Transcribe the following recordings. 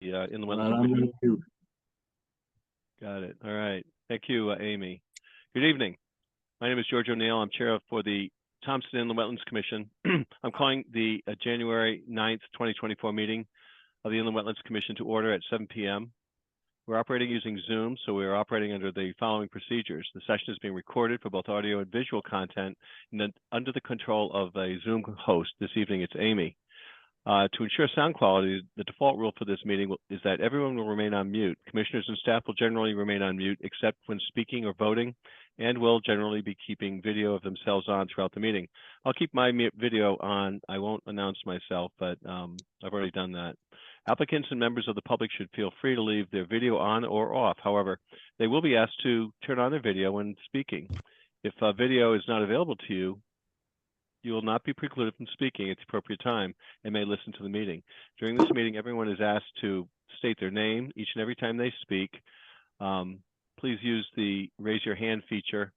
in the All Wetlands right, I'm Commission. going to mute. Got it. All right. Thank you, Amy. Good evening. My name is George O'Neill. I'm chair for the Thompson Inland Wetlands Commission. I'm calling the January 9th, 2024 meeting of the Inland Wetlands Commission to order at 7 p.m. We're operating using Zoom, so we are operating under the following procedures. The session is being recorded for both audio and visual content, and then under the control of a Zoom host. This evening, it's Amy. To ensure sound quality, the default rule for this meeting is that everyone will remain on mute. Commissioners and staff will generally remain on mute except when speaking or voting, and will generally be keeping video of themselves on throughout the meeting. I'll keep my video on. I won't announce myself, but I've already done that. Applicants and members of the public should feel free to leave their video on or off. However, they will be asked to turn on their video when speaking. If video is not available to you, you will not be precluded from speaking at the appropriate time and may listen to the meeting. During this meeting, everyone is asked to state their name each and every time they speak. Please use the raise your hand feature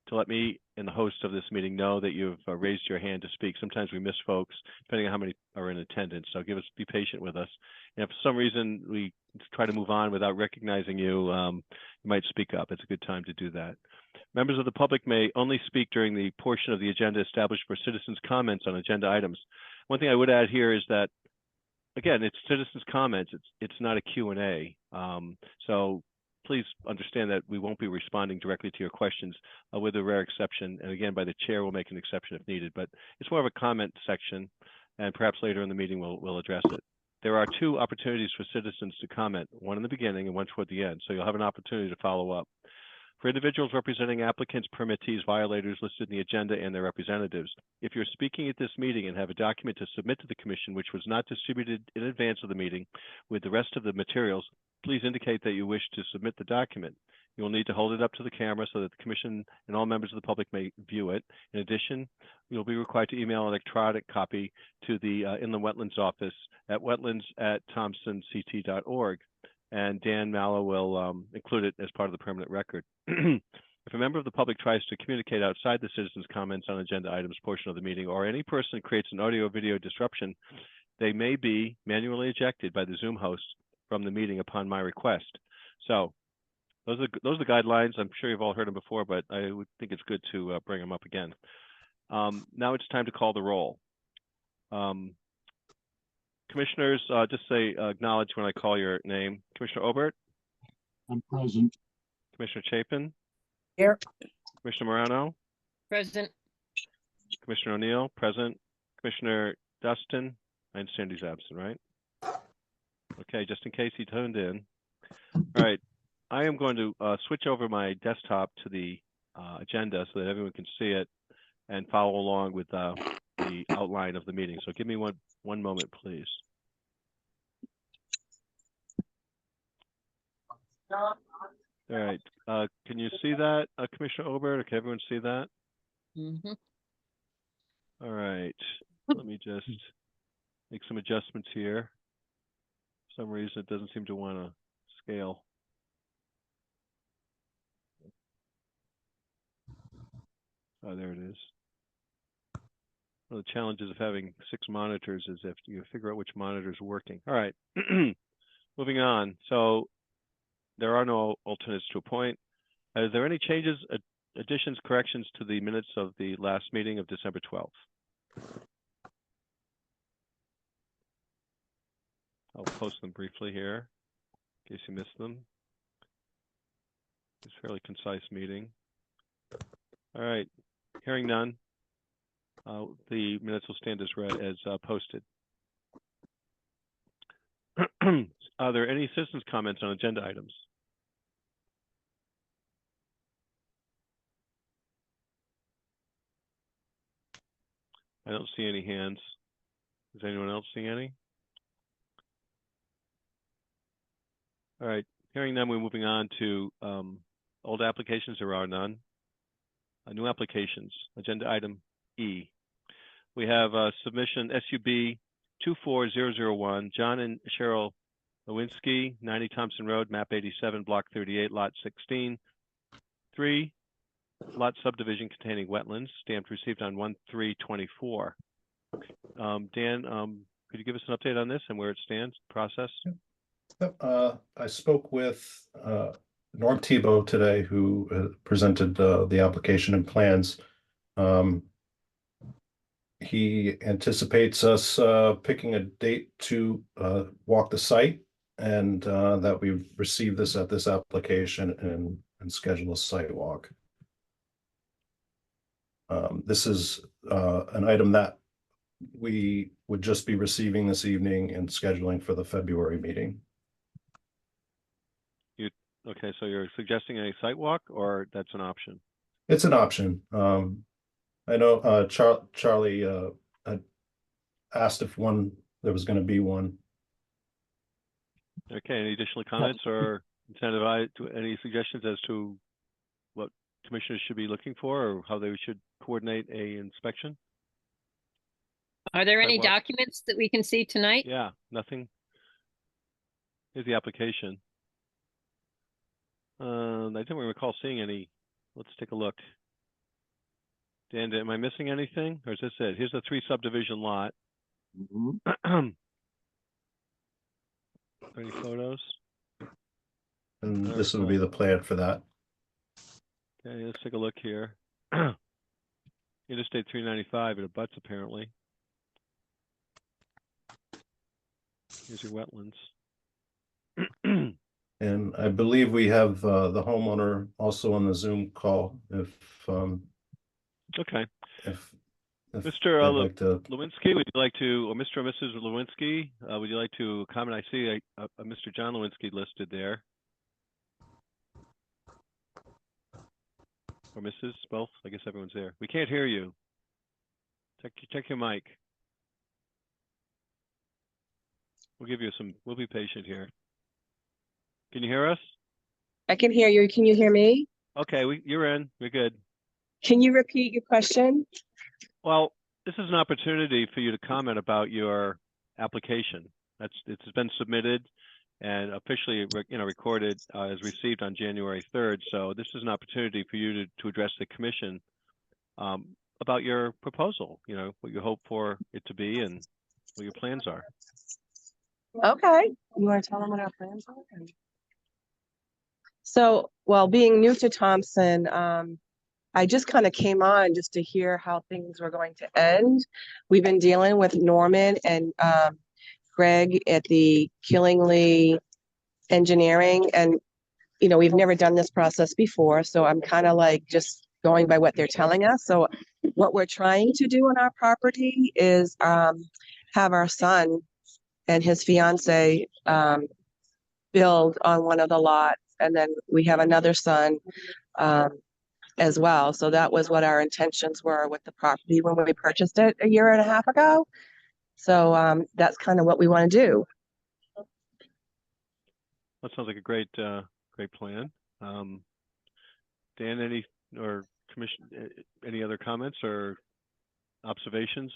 to let me and the host of this meeting know that you've raised your hand to speak. Sometimes we miss folks, depending on how many are in attendance. So be patient with us. And if for some reason we try to move on without recognizing you, you might speak up. It's a good time to do that. Members of the public may only speak during the portion of the agenda established for citizens' comments on agenda items. One thing I would add here is that, again, it's citizens' comments. It's not a Q&A. So please understand that we won't be responding directly to your questions, with a rare exception. And again, by the chair, we'll make an exception if needed. But it's more of a comment section, and perhaps later in the meeting we'll address it. There are two opportunities for citizens to comment, one in the beginning and one toward the end. So you'll have an opportunity to follow up. For individuals representing applicants, permittees, violators listed in the agenda and their representatives, if you're speaking at this meeting and have a document to submit to the commission which was not distributed in advance of the meeting with the rest of the materials, please indicate that you wish to submit the document. You will need to hold it up to the camera so that the commission and all members of the public may view it. In addition, you'll be required to email an electronic copy to the Inland Wetlands office at wetlands@thompsonct.org. And Dan Mallow will include it as part of the permanent record. If a member of the public tries to communicate outside the citizens' comments on agenda items portion of the meeting, or any person creates an audio or video disruption, they may be manually ejected by the Zoom host from the meeting upon my request. So those are the guidelines. I'm sure you've all heard them before, but I would think it's good to bring them up again. Now it's time to call the roll. Commissioners, just say acknowledge when I call your name. Commissioner Obert? I'm present. Commissioner Chapin? Here. Commissioner Morano? Present. Commissioner O'Neill? Present. Commissioner Dustin? I understand he's absent, right? Okay, just in case he tuned in. All right, I am going to switch over my desktop to the agenda so that everyone can see it and follow along with the outline of the meeting. So give me one moment, please. All right. Can you see that, Commissioner Obert? Or can everyone see that? Mm-hmm. All right. Let me just make some adjustments here. For some reason, it doesn't seem to want to scale. Oh, there it is. One of the challenges of having 6 monitors is if you figure out which monitor is working. All right. Moving on. So there are no alternates to appoint. Are there any changes, additions, corrections to the minutes of the last meeting of December 12th? I'll post them briefly here in case you missed them. It's a fairly concise meeting. All right. Hearing none, the minutes will stand as posted. Are there any citizens' comments on agenda items? I don't see any hands. Does anyone else see any? All right. Hearing none, we're moving on to old applications. There are none. New applications. Agenda item E. We have submission SUB 24001, John and Cheryl Lewinsky, 90 Thompson Road, map 87, block 38, lot 16. 3 lot subdivision containing wetlands, stamped received on 1/3/24. Dan, could you give us an update on this and where it stands, process? I spoke with Norm Tebow today, who presented the application and plans. He anticipates us picking a date to walk the site, and that we receive this at this application and schedule a site walk. This is an item that we would just be receiving this evening and scheduling for the February meeting. Okay, so you're suggesting a site walk, or that's an option? It's an option. I know Charlie had asked if there was going to be one. Okay, any additional comments or incentivize to any suggestions as to what commissioners should be looking for or how they should coordinate a inspection? Are there any Sidewalk? documents that we can see tonight? Yeah, nothing. Here's the application. I don't recall seeing any. Let's take a look. Dan, am I missing anything, or is this it? Here's a 3 subdivision lot. Any photos? And Very this would cool. be the plan for that. Okay, let's take a look here. Interstate 395, it abuts apparently. Here's your wetlands. And I believe we have the homeowner also on the Zoom call if Okay. if Mr. they'd like to. Lewinsky, would you like to, or Mr. or Mrs. Lewinsky, would you like to comment? I see a Mr. John Lewinsky listed there. Or Mrs. both? I guess everyone's there. We can't hear you. Check your mic. We'll give you some, we'll be patient here. Can you hear us? I can hear you. Can you hear me? Okay, you're in. We're good. Can you repeat your question? Well, this is an opportunity for you to comment about your application. It's been submitted and officially, recorded as received on January 3rd. So this is an opportunity for you to address the commission about your proposal. What you hope for it to be and what your plans are. Okay. You want to tell them what our plans are? So, well, being new to Thompson, I just kind of came on just to hear how things were going to end. We've been dealing with Norman and Greg at the Killingly Engineering, and we've never done this process before, so I'm kind of like just going by what they're telling us. So what we're trying to do on our property is have our son and his fiance build on one of the lots, and then we have another son as well. So that was what our intentions were with the property when we purchased it a year and a half ago. So that's kind of what we want to do. That sounds like a great plan. Dan, any other comments or observations?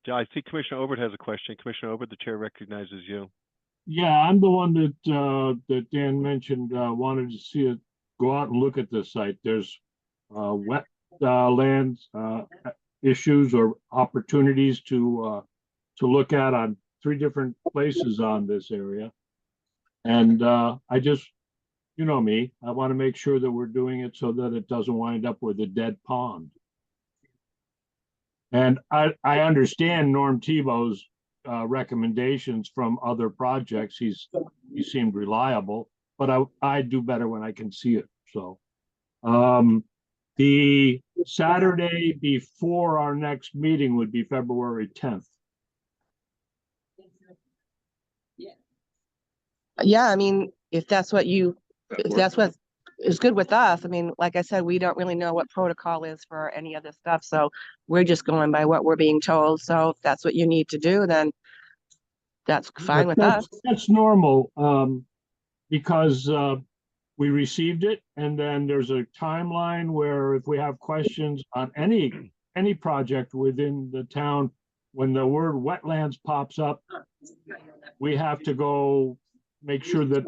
I see Commissioner Obert has a question. Commissioner Obert, the chair recognizes you. Yeah, I'm the one that Dan mentioned, wanted to see it, go out and look at the site. There's wetlands issues or opportunities to look at on 3 different places on this area. And I just, me, I want to make sure that we're doing it so that it doesn't wind up with a dead pond. And I understand Norm Tebow's recommendations from other projects. He seemed reliable, but I do better when I can see it. So the Saturday before our next meeting would be February 10th. Yeah, I mean, if that's what is good with us. I mean, like I said, we don't really know what protocol is for any of this stuff. So we're just going by what we're being told. So if that's what you need to do, then that's fine with us. That's normal because we received it, and then there's a timeline where if we have questions on any project within the town, when the word wetlands pops up, we have to go make sure that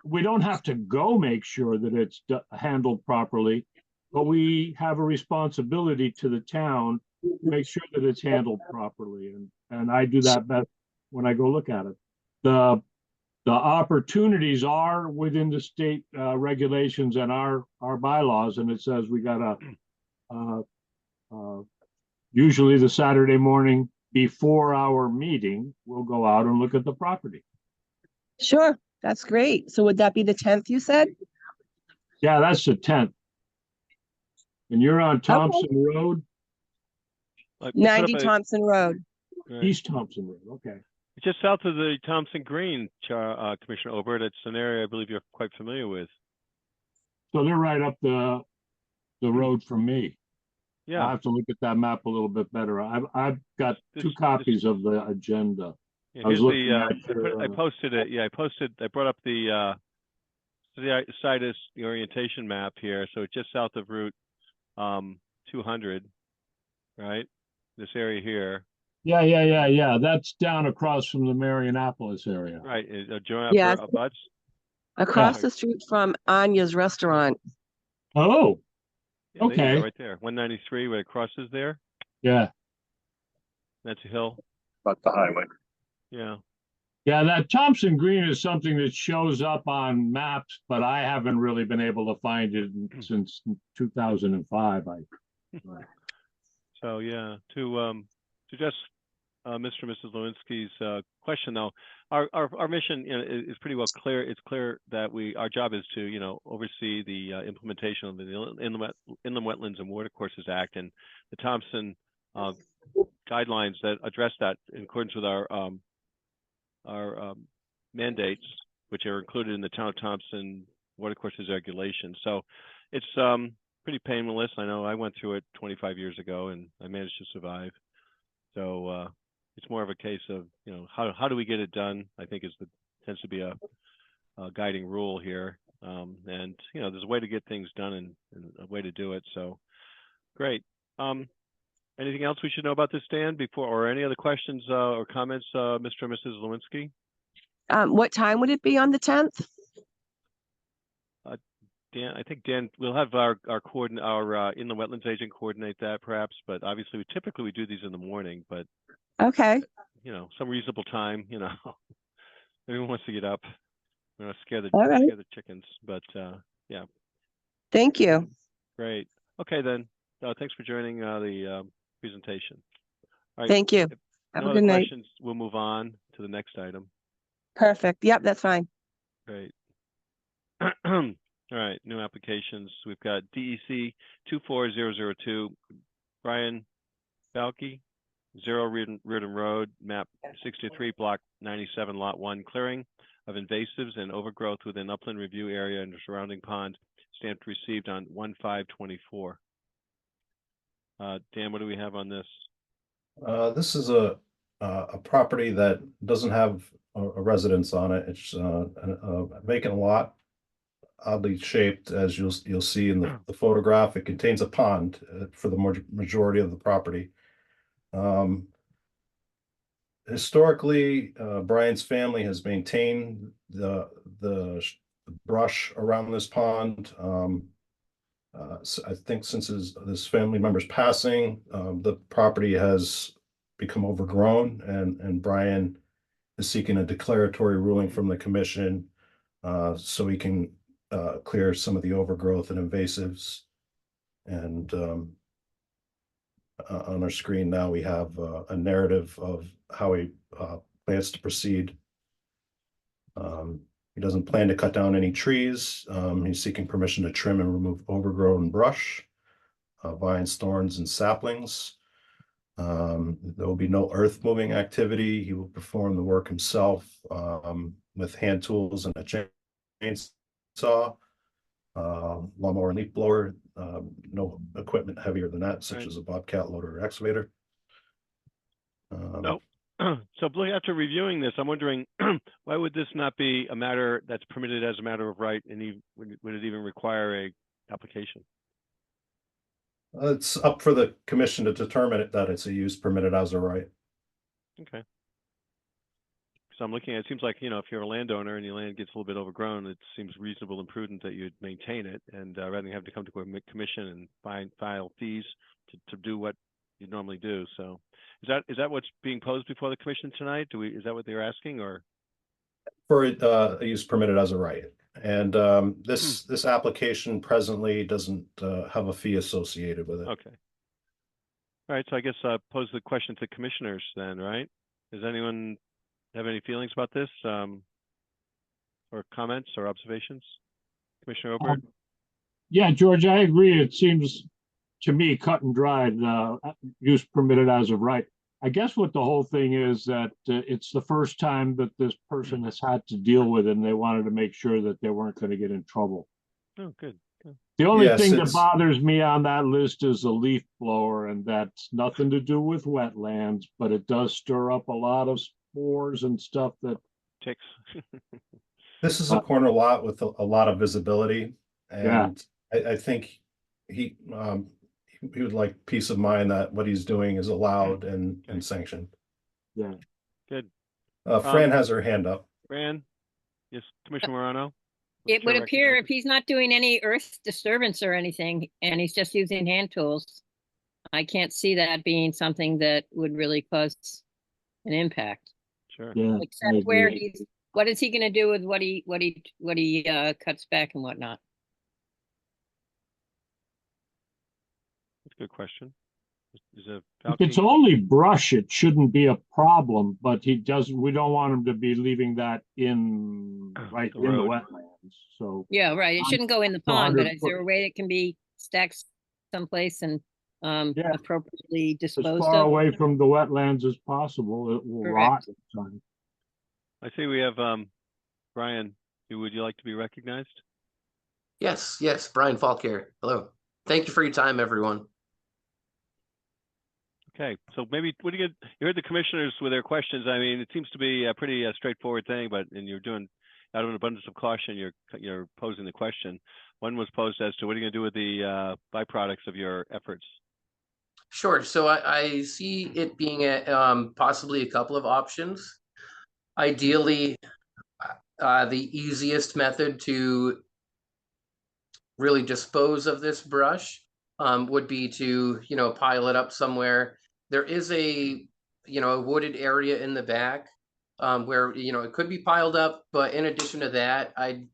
we don't have to go make sure that it's handled properly, but we have a responsibility to the town to make sure that it's handled properly. And I do that best when I go look at it. the opportunities are within the state regulations and our bylaws, and it says we got usually the Saturday morning before our meeting, we'll go out and look at the property. Sure, that's great. So would that be the 10th, you said? Yeah, that's the 10th. And you're on Thompson Road, I put 90 up a- Thompson Road. right. East Thompson Road. Okay. Just south of the Thompson Green, Commissioner Obert. It's an area I believe you're quite familiar with. So they're right up the road from me. I Yeah, have to look at that map a little bit better. I've got two This- copies of the agenda. yeah, I was here's looking the, at I posted it. Yeah, I brought up the situs, the orientation map here. So it's just south of Route 200, right? This area here, Yeah. That's down across from the Marionopolis area. right? Join Yes. up butts. Across Yeah. the street from Anya's restaurant. Oh, Yeah, there you go, Okay. right there. 193, where it crosses there. yeah. That's a hill. About the highway. Yeah. Yeah, that Thompson Green is something that shows up on maps, but I haven't really been able to find it since 2005. So yeah, to just Mr. and Mrs. Lewinsky's question though, our mission, you know, is pretty well clear. It's clear that our job is to, you know, oversee the implementation of the Inland Wetlands and Watercourses Act and the Thompson guidelines that address that in accordance with our mandates, which are included in the Town of Thompson Watercourses regulations. So it's pretty painless. I know I went through it 25 years ago and I managed to survive. So it's more of a case of, you know, how do we get it done? I think tends to be a guiding rule here. And you know, there's a way to get things done and a way to do it. So great. Anything else we should know about this, Dan, or any other questions or comments, Mr. and Mrs. Lewinsky? What time would it be on the 10th? Dan, I think Dan, we'll have our inland wetlands agent coordinate that perhaps, but obviously we do these in the morning, but Okay, you know, some reasonable time, you know, everyone wants to get up. We don't scare All right. scare the chickens, but yeah, thank you. great. Okay then, thanks for joining the presentation. All right, Thank you. if Have no a other good night. questions, we'll move on to the next item. Perfect. Yep, that's fine. Great. All right, new applications. We've got DEC 24002, Brian Balke, 0 Reardon Road, map 63, block 97, lot 1, clearing of invasives and overgrowth within upland review area and the surrounding pond, stamped received on 1/5/24. Dan, what do we have on this? This is a property that doesn't have a residence on it. It's a vacant lot, oddly shaped, as you'll see in the photograph. It contains a pond for the majority of the property. Historically, Brian's family has maintained the brush around this pond. So I think since this family member's passing, the property has become overgrown, and Brian is seeking a declaratory ruling from the commission so he can clear some of the overgrowth and invasives. And on our screen now we have a narrative of how he plans to proceed. He doesn't plan to cut down any trees. He's seeking permission to trim and remove overgrown brush, vines, thorns, and saplings. There will be no earth moving activity. He will perform the work himself with hand tools and a chainsaw, lawnmower and leaf blower. No equipment heavier than that, such as a bobcat loader or excavator. No. So after reviewing this, I'm wondering why would this not be a matter that's permitted as a matter of right, and would it even require a application? It's up for the commission to determine that it's a use permitted as a right. Okay. So I'm looking at it seems like, you know, if you're a landowner and your land gets a little bit overgrown, it seems reasonable and prudent that you'd maintain it, and rather than have to come to a commission and file fees to do what you normally do. So is that what's being posed before the commission tonight? Is that what they're asking, or? For a use permitted as a right. And this application presently doesn't have a fee associated with it. Okay. All right, so I guess pose the question to commissioners then, right? Does anyone have any feelings about this, or comments or observations? Commissioner Oberg? Yeah, George, I agree. It seems to me cut and dried, use permitted as of right. I guess what the whole thing is that it's the first time that this person has had to deal with it, and they wanted to make sure that they weren't going to get in trouble. Oh, good. Good. The only Yes, thing that it's- bothers me on that list is a leaf blower, and that's nothing to do with wetlands, but it does stir up a lot of spores and stuff that, Ticks. This is a corner lot with a lot of visibility, Yeah. and I think he would like peace of mind that what he's doing is allowed and sanctioned. yeah. Good. Fran has her hand up. Fran? Yes, Commissioner Morano? It would Chair appear if recognizes. he's not doing any earth disturbance or anything, and he's just using hand tools, I can't see that being something that would really cause an impact. Sure. Yeah, I Except where agree. what is he gonna do with what he cuts back and whatnot? That's a good question. Is a If it's Falcon- only brush, it shouldn't be a problem, but he doesn't, we don't want him to be leaving that in, right The in the road. wetlands, so. Yeah, right. It Um, shouldn't go in the pond, but 100 is there a way it can be stacked someplace and Yeah. appropriately As disposed far of? away from the wetlands as possible, it will rot. Correct. in time. I see we have Brian. Would you like to be recognized? Yes, yes, Brian Falk here. Hello. Thank you for your time, everyone. Okay, so maybe what do you heard the commissioners with their questions? I mean, it seems to be a pretty straightforward thing, but and you're doing out of an abundance of caution, you're posing the question. One was posed as to what are you going to do with the byproducts of your efforts? Sure. So I see it being possibly a couple of options. Ideally, the easiest method to really dispose of this brush would be to, pile it up somewhere. There is a wooded area in the back where, it could be piled up. But in addition to that, I'd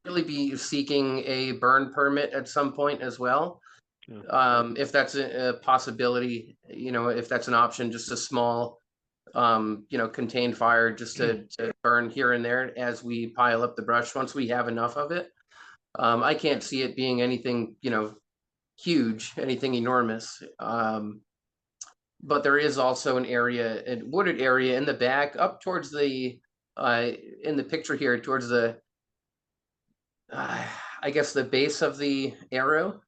really be seeking a burn permit at some point as well. Yeah. If that's a possibility, if that's an option, just a small, contained fire just to burn here and there as we pile up the brush once we have enough of it. I can't see it being anything, huge, anything enormous. But there is also an area, a wooded area in the back up towards the, in the picture here, towards the, I guess the base of the arrow.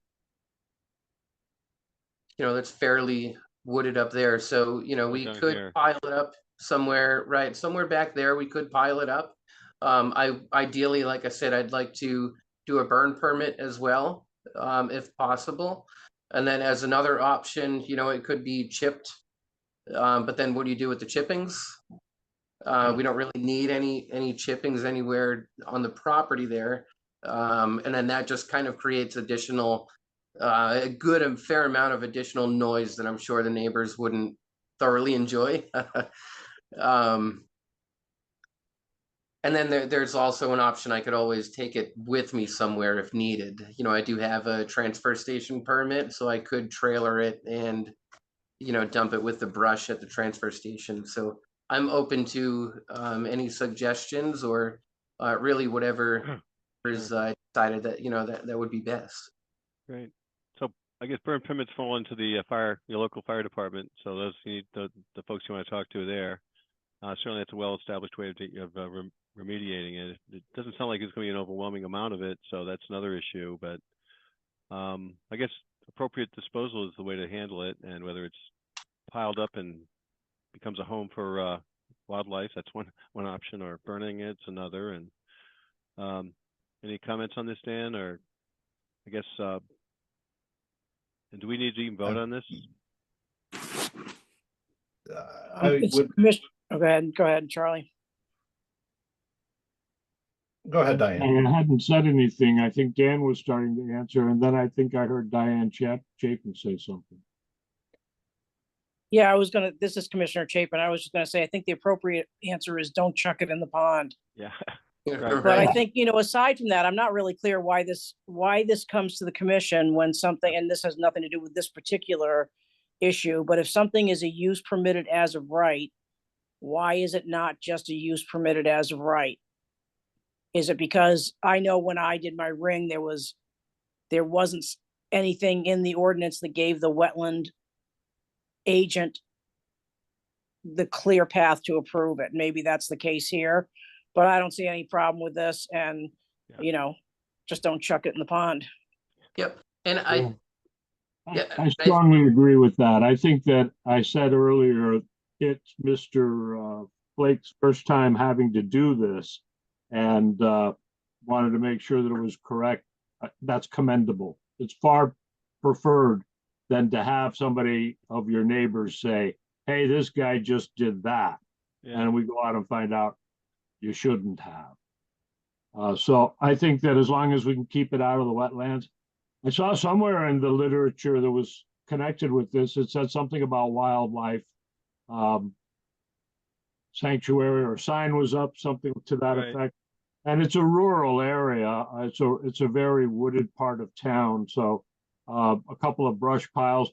That's fairly wooded up there. So, we down could here. pile it up somewhere, right? Somewhere back there, we could pile it up. Ideally, like I said, I'd like to do a burn permit as well, if possible. And then as another option, it could be chipped. But then what do you do with the chippings? We don't really need any chippings anywhere on the property there. And then that just kind of creates additional, a good and fair amount of additional noise that I'm sure the neighbors wouldn't thoroughly enjoy. And then there's also an option. I could always take it with me somewhere if needed. I do have a transfer station permit, so I could trailer it and, dump it with the brush at the transfer station. So I'm open to any suggestions or really whatever is decided that, that would be best. Great. So I guess burn permits fall into the your local fire department. So those you need the folks you want to talk to there. Certainly, that's a well-established way of remediating it. It doesn't sound like it's going to be an overwhelming amount of it, so that's another issue. But I guess appropriate disposal is the way to handle it, and whether it's piled up and becomes a home for wildlife, that's one option, or burning it's another. And any comments on this, Dan? Or I guess, and do we need to even vote on this? I would Go ahead, Charlie. go ahead, Diane. I hadn't said anything. I think Dan was starting to answer, and then I think I heard Diane Chapin say something. Yeah, this is Commissioner Chapin. I was just gonna say, I think the appropriate answer is don't chuck it in the pond. Yeah. But Right. I think, aside from that, I'm not really clear why this comes to the commission when something, and this has nothing to do with this particular issue, but if something is a use permitted as of right, why is it not just a use permitted as of right? Is it because I know when I did my ring, there wasn't anything in the ordinance that gave the wetland agent the clear path to approve it. Maybe that's the case here, but I don't see any problem with this, and Yeah. just don't chuck it in the pond. Yep. And Yeah. yeah, I strongly agree with that. I think that I said earlier, it's Mr. Blake's first time having to do this, and wanted to make sure that it was correct. That's commendable. It's far preferred than to have somebody of your neighbors say, hey, this guy just did that. Yeah. And we go out and find out you shouldn't have. So I think that as long as we can keep it out of the wetlands, I saw somewhere in the literature that was connected with this, it said something about wildlife sanctuary, or sign was up, something to that Right. effect. And it's a rural area. It's a very wooded part of town. So a couple of brush piles.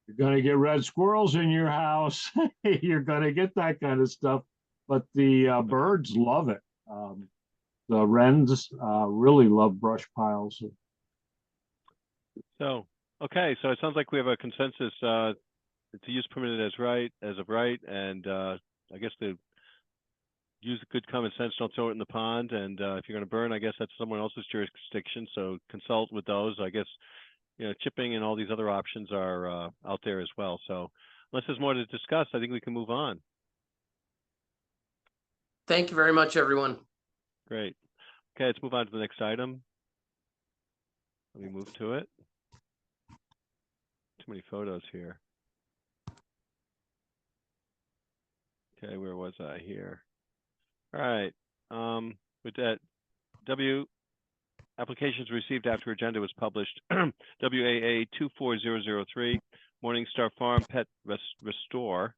You're going to get red squirrels in your house. You're going to get that kind of stuff. But the birds love it. The wrens really love brush piles. So, okay, so it sounds like we have a consensus, to use permitted as of right, and I guess to use good common sense, don't throw it in the pond, and if you're going to burn, I guess that's someone else's jurisdiction, so consult with those. I guess, chipping and all these other options are out there as well. So unless there's more to discuss, I think we can move on. thank you very much, everyone. Great. Okay, let's move on to the next item. Let me move to it. Too many photos here. Okay, where was I here? All right. With that, applications received after agenda was published. WAA 24003, Morningstar Farm Pet Restore,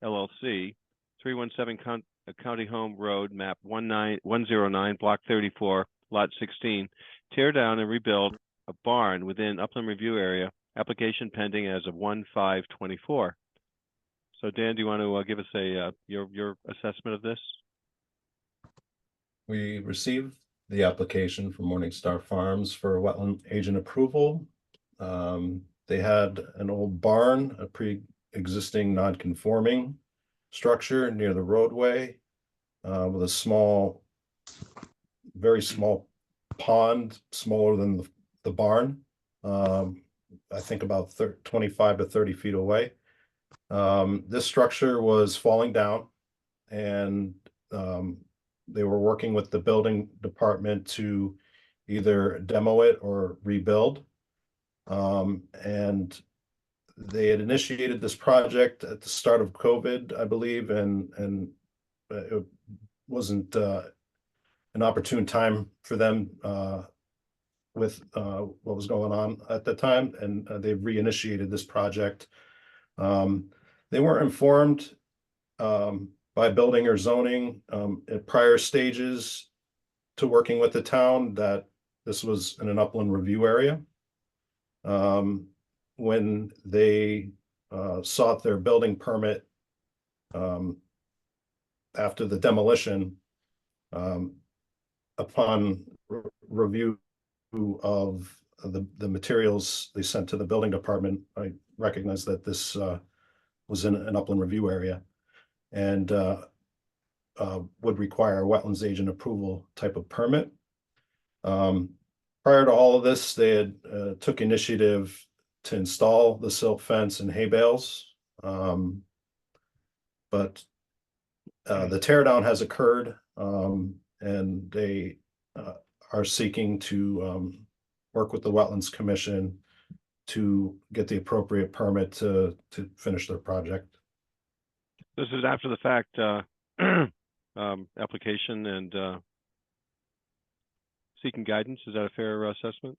LLC, 317 County Home Road, map 109, block 34, lot 16. Tear down and rebuild a barn within upland review area. Application pending as of 1/5/24. So Dan, do you want to give us your assessment of this? We received the application from Morningstar Farms for wetland agent approval. They had an old barn, a pre-existing non-conforming structure near the roadway, with a very small pond, smaller than the barn. I think about 25 to 30 feet away. This structure was falling down, and they were working with the building department to either demo it or rebuild. And they had initiated this project at the start of COVID, I believe, and it wasn't an opportune time for them with what was going on at the time, and they reinitiated this project. They weren't informed by building or zoning at prior stages to working with the town that this was in an upland review area. When they sought their building permit after the demolition, upon review of the materials they sent to the building department, I recognized that this was in an upland review area, and would require a wetlands agent approval type of permit. Prior to all of this, they had took initiative to install the silt fence and hay bales. But the tear down has occurred, and they are seeking to work with the Wetlands Commission to get the appropriate permit to finish their project. This is after the fact application and seeking guidance. Is that a fair assessment?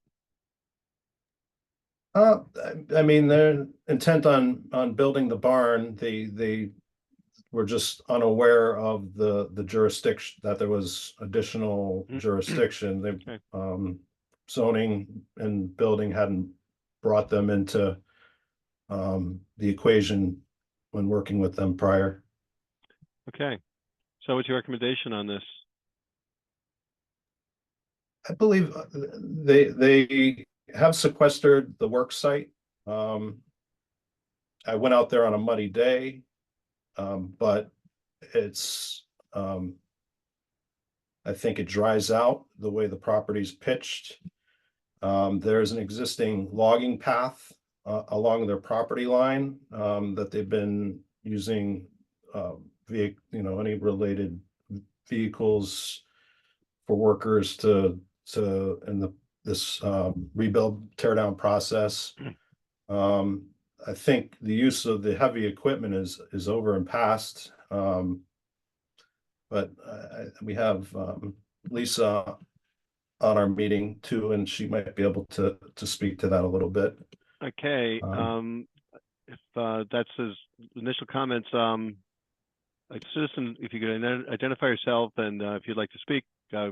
I mean, they're intent on building the barn. They were just unaware of the jurisdiction, that there was additional jurisdiction. They, Okay. zoning and building hadn't brought them into the equation when working with them prior. Okay. So what's your recommendation on this? I believe they have sequestered the work site. I went out there on a muddy day, but it's I think it dries out the way the property's pitched. There's an existing logging path along their property line that they've been using via, any related vehicles for workers to in this rebuild tear down process. I think the use of the heavy equipment is over and past. But we have Lisa on our meeting too, and she might be able to speak to that a little bit. Okay. If that's his initial comments, a citizen, if you could identify yourself and if you'd like to speak,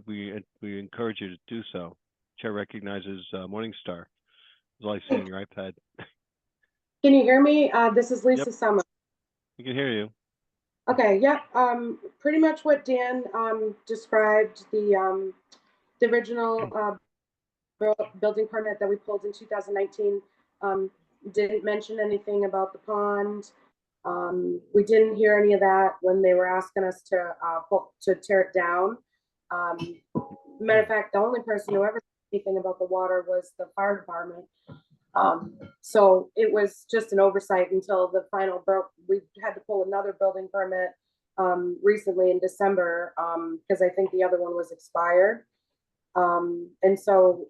we encourage you to do so. Chair recognizes Morningstar. That's all I see on your iPad. Can you hear me? This is Lisa Yep. Summer. We can hear you. Okay, yeah, pretty much what Dan described, the original building permit that we pulled in 2019 didn't mention anything about the pond. We didn't hear any of that when they were asking us to tear it down. Matter of fact, the only person who ever said anything about the water was the fire department. So it was just an oversight until the final we had to pull another building permit recently in December because I think the other one was expired. And so,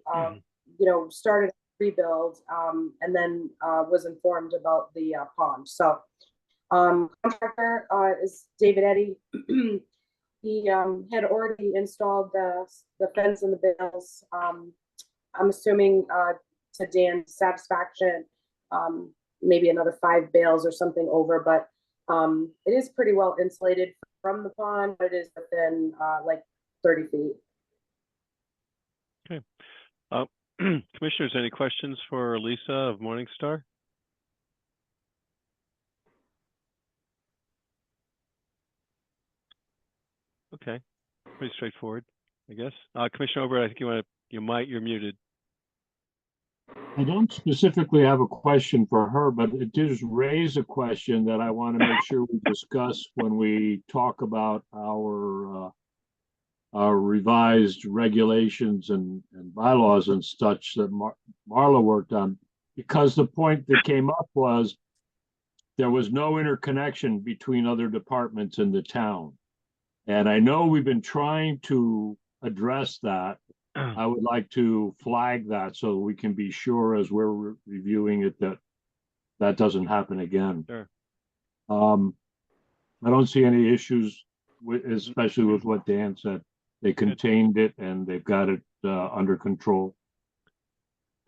started rebuild and then was informed about the pond. So contractor is David Eddy. He had already installed the fence and the bales. I'm assuming to Dan's satisfaction, maybe another 5 bales or something over, but it is pretty well insulated from the pond, but it is within like 30 feet. Okay. Commissioners, any questions for Lisa of Morningstar? Okay, pretty straightforward, I guess. Commissioner Ober, I think you're muted. I don't specifically have a question for her, but it does raise a question that I want to make sure we discuss when we talk about our revised regulations and bylaws and such that Marla worked on. Because the point that came up was there was no interconnection between other departments in the town. And I know we've been trying to address that. I would like to flag that so we can be sure as we're reviewing it that doesn't happen again. Sure. I don't see any issues especially with what Dan said. They contained it and they've got it under control.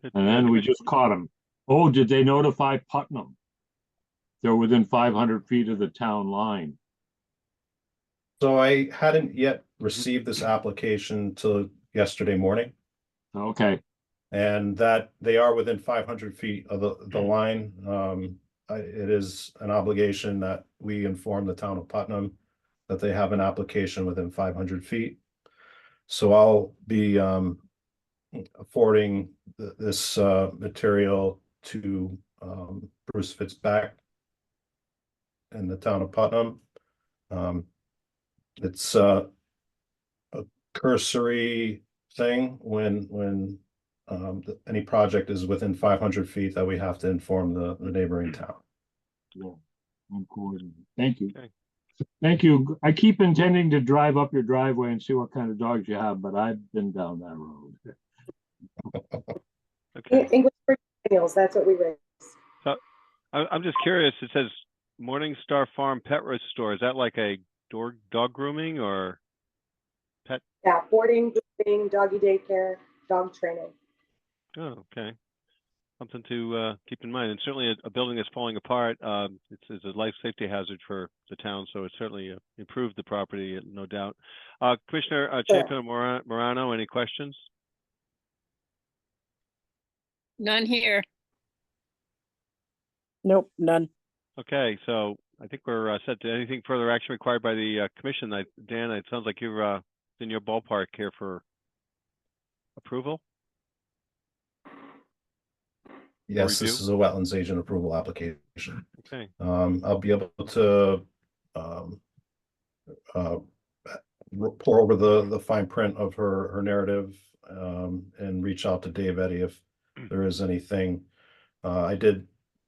And then we just caught them. Oh, did they notify Putnam? They're within 500 feet of the town line. So I hadn't yet received this application till yesterday morning, Okay, and that they are within 500 feet of the line. It is an obligation that we inform the town of Putnam that they have an application within 500 feet. So I'll be forwarding this material to Bruce Fitzpatrick in the town of Putnam. It's a cursory thing when any project is within 500 feet that we have to inform the neighboring town. yeah, I'm coordinating. Thank you. Okay. Thank you. I keep intending to drive up your driveway and see what kind of dogs you have, but I've been down that road. Okay. English Spaniels, that's what we raise. So I'm just curious. It says Morningstar Farm Pet Restore. Is that like a dog grooming or pet? Yeah, boarding, grooming, doggy daycare, dog training. Oh, okay. something to keep in mind. And certainly a building that's falling apart, it's a life safety hazard for the town. So it certainly improved the property, no doubt. Commissioner Chapin Morano, any questions? None here. Nope, none. Okay, so I think we're set to anything further action required by the commission. Dan, it sounds like you're in your ballpark here for approval. Yes, review? this is a wetlands agent approval application. Okay, I'll be able to pour over the fine print of her narrative and reach out to Dave Eddy if there is anything. I did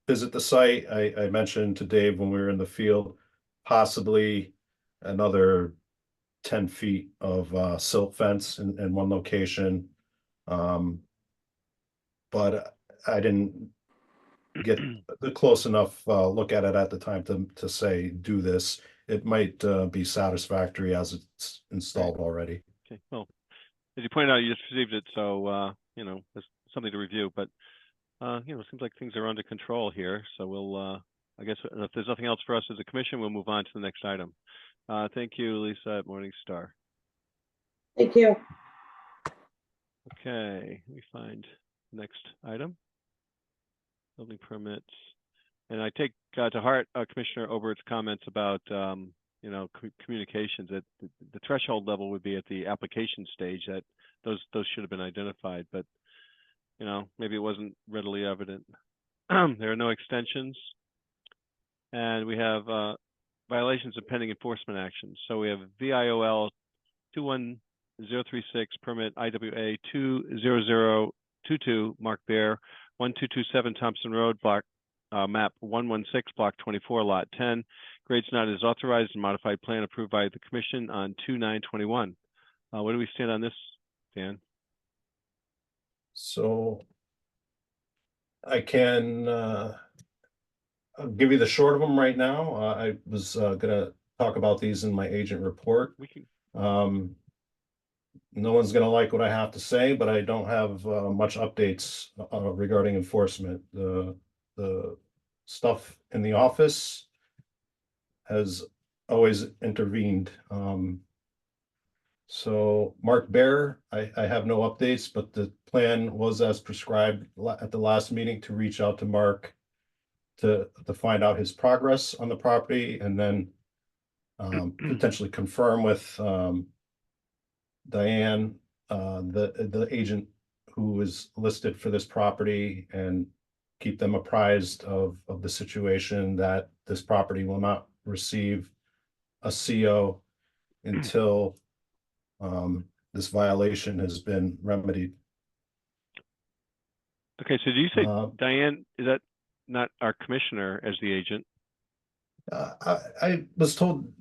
visit the site. I mentioned to Dave when we were in the field, possibly another 10 feet of silt fence in one location. But I didn't get the close enough look at it at the time to say do this. It might be satisfactory as it's installed already. okay. Well, as you pointed out, you just received it, so you know, there's something to review. But you know, it seems like things are under control here. So we'll, I guess, if there's nothing else for us as a commission, we'll move on to the next item. Thank you, Lisa at Morningstar. Thank you. Okay, let me find the next item. Building permits. And I take to heart Commissioner Obert's comments about, you know, communications, that the threshold level would be at the application stage, that those should have been identified, but, you know, maybe it wasn't readily evident. There are no extensions. And we have violations of pending enforcement actions. So we have VIOL 21036 permit IWA 20022 Mark Bear 1227 Thompson Road, block map 116, block 24, lot 10. Grades not as authorized and modified plan approved by the commission on 2/9/21. Where do we stand on this, Dan? So I can I'll give you the short of them right now. I was gonna talk about these in my agent report. We can. No one's gonna like what I have to say, but I don't have much updates regarding enforcement. The stuff in the office has always intervened. So Mark Bear, I have no updates, but the plan was as prescribed at the last meeting to reach out to Mark to find out his progress on the property and then potentially confirm with Diane, the agent who is listed for this property, and keep them apprised of the situation that this property will not receive a CO until this violation has been remedied. Okay, so do you say Diane, is that not our commissioner as the agent? I was told,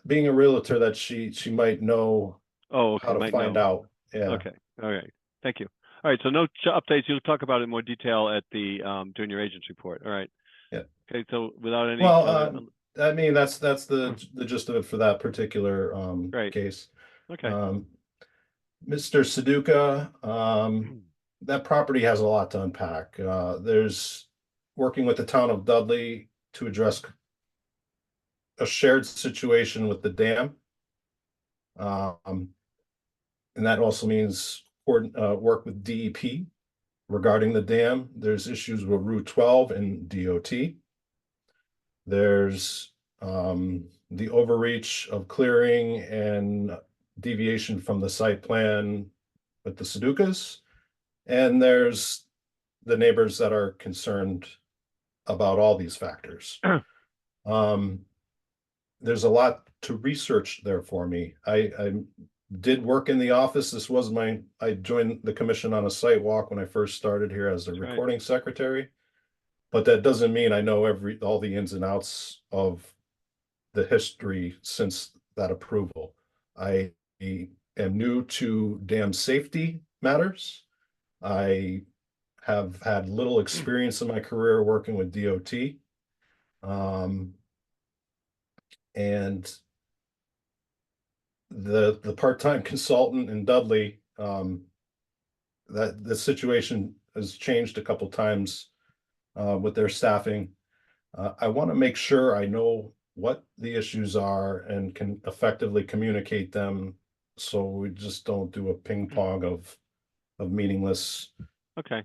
being a realtor, that she might know Okay, how to find out. Yeah. Okay, all right, thank you. All right, so no updates. You'll talk about it in more detail at the during your agent's report. All right. Yeah. Okay, so without any. Well, I mean, that's the gist of it for that particular case. Okay. Mr. Suduka, that property has a lot to unpack. There's working with the town of Dudley to address a shared situation with the dam. And that also means work with DEP regarding the dam. There's issues with Route 12 and DOT. There's the overreach of clearing and deviation from the site plan with the Sudukas. And there's the neighbors that are concerned about all these factors. There's a lot to research there for me. I did work in the office. This was I joined the commission on a site walk when I first started here as a recording secretary. But that doesn't mean I know all the ins and outs of the history since that approval. I am new to dam safety matters. I have had little experience in my career working with DOT. And the part-time consultant in Dudley, that the situation has changed a couple times with their staffing. I want to make sure I know what the issues are and can effectively communicate them, so we just don't do a ping pong of meaningless. Okay.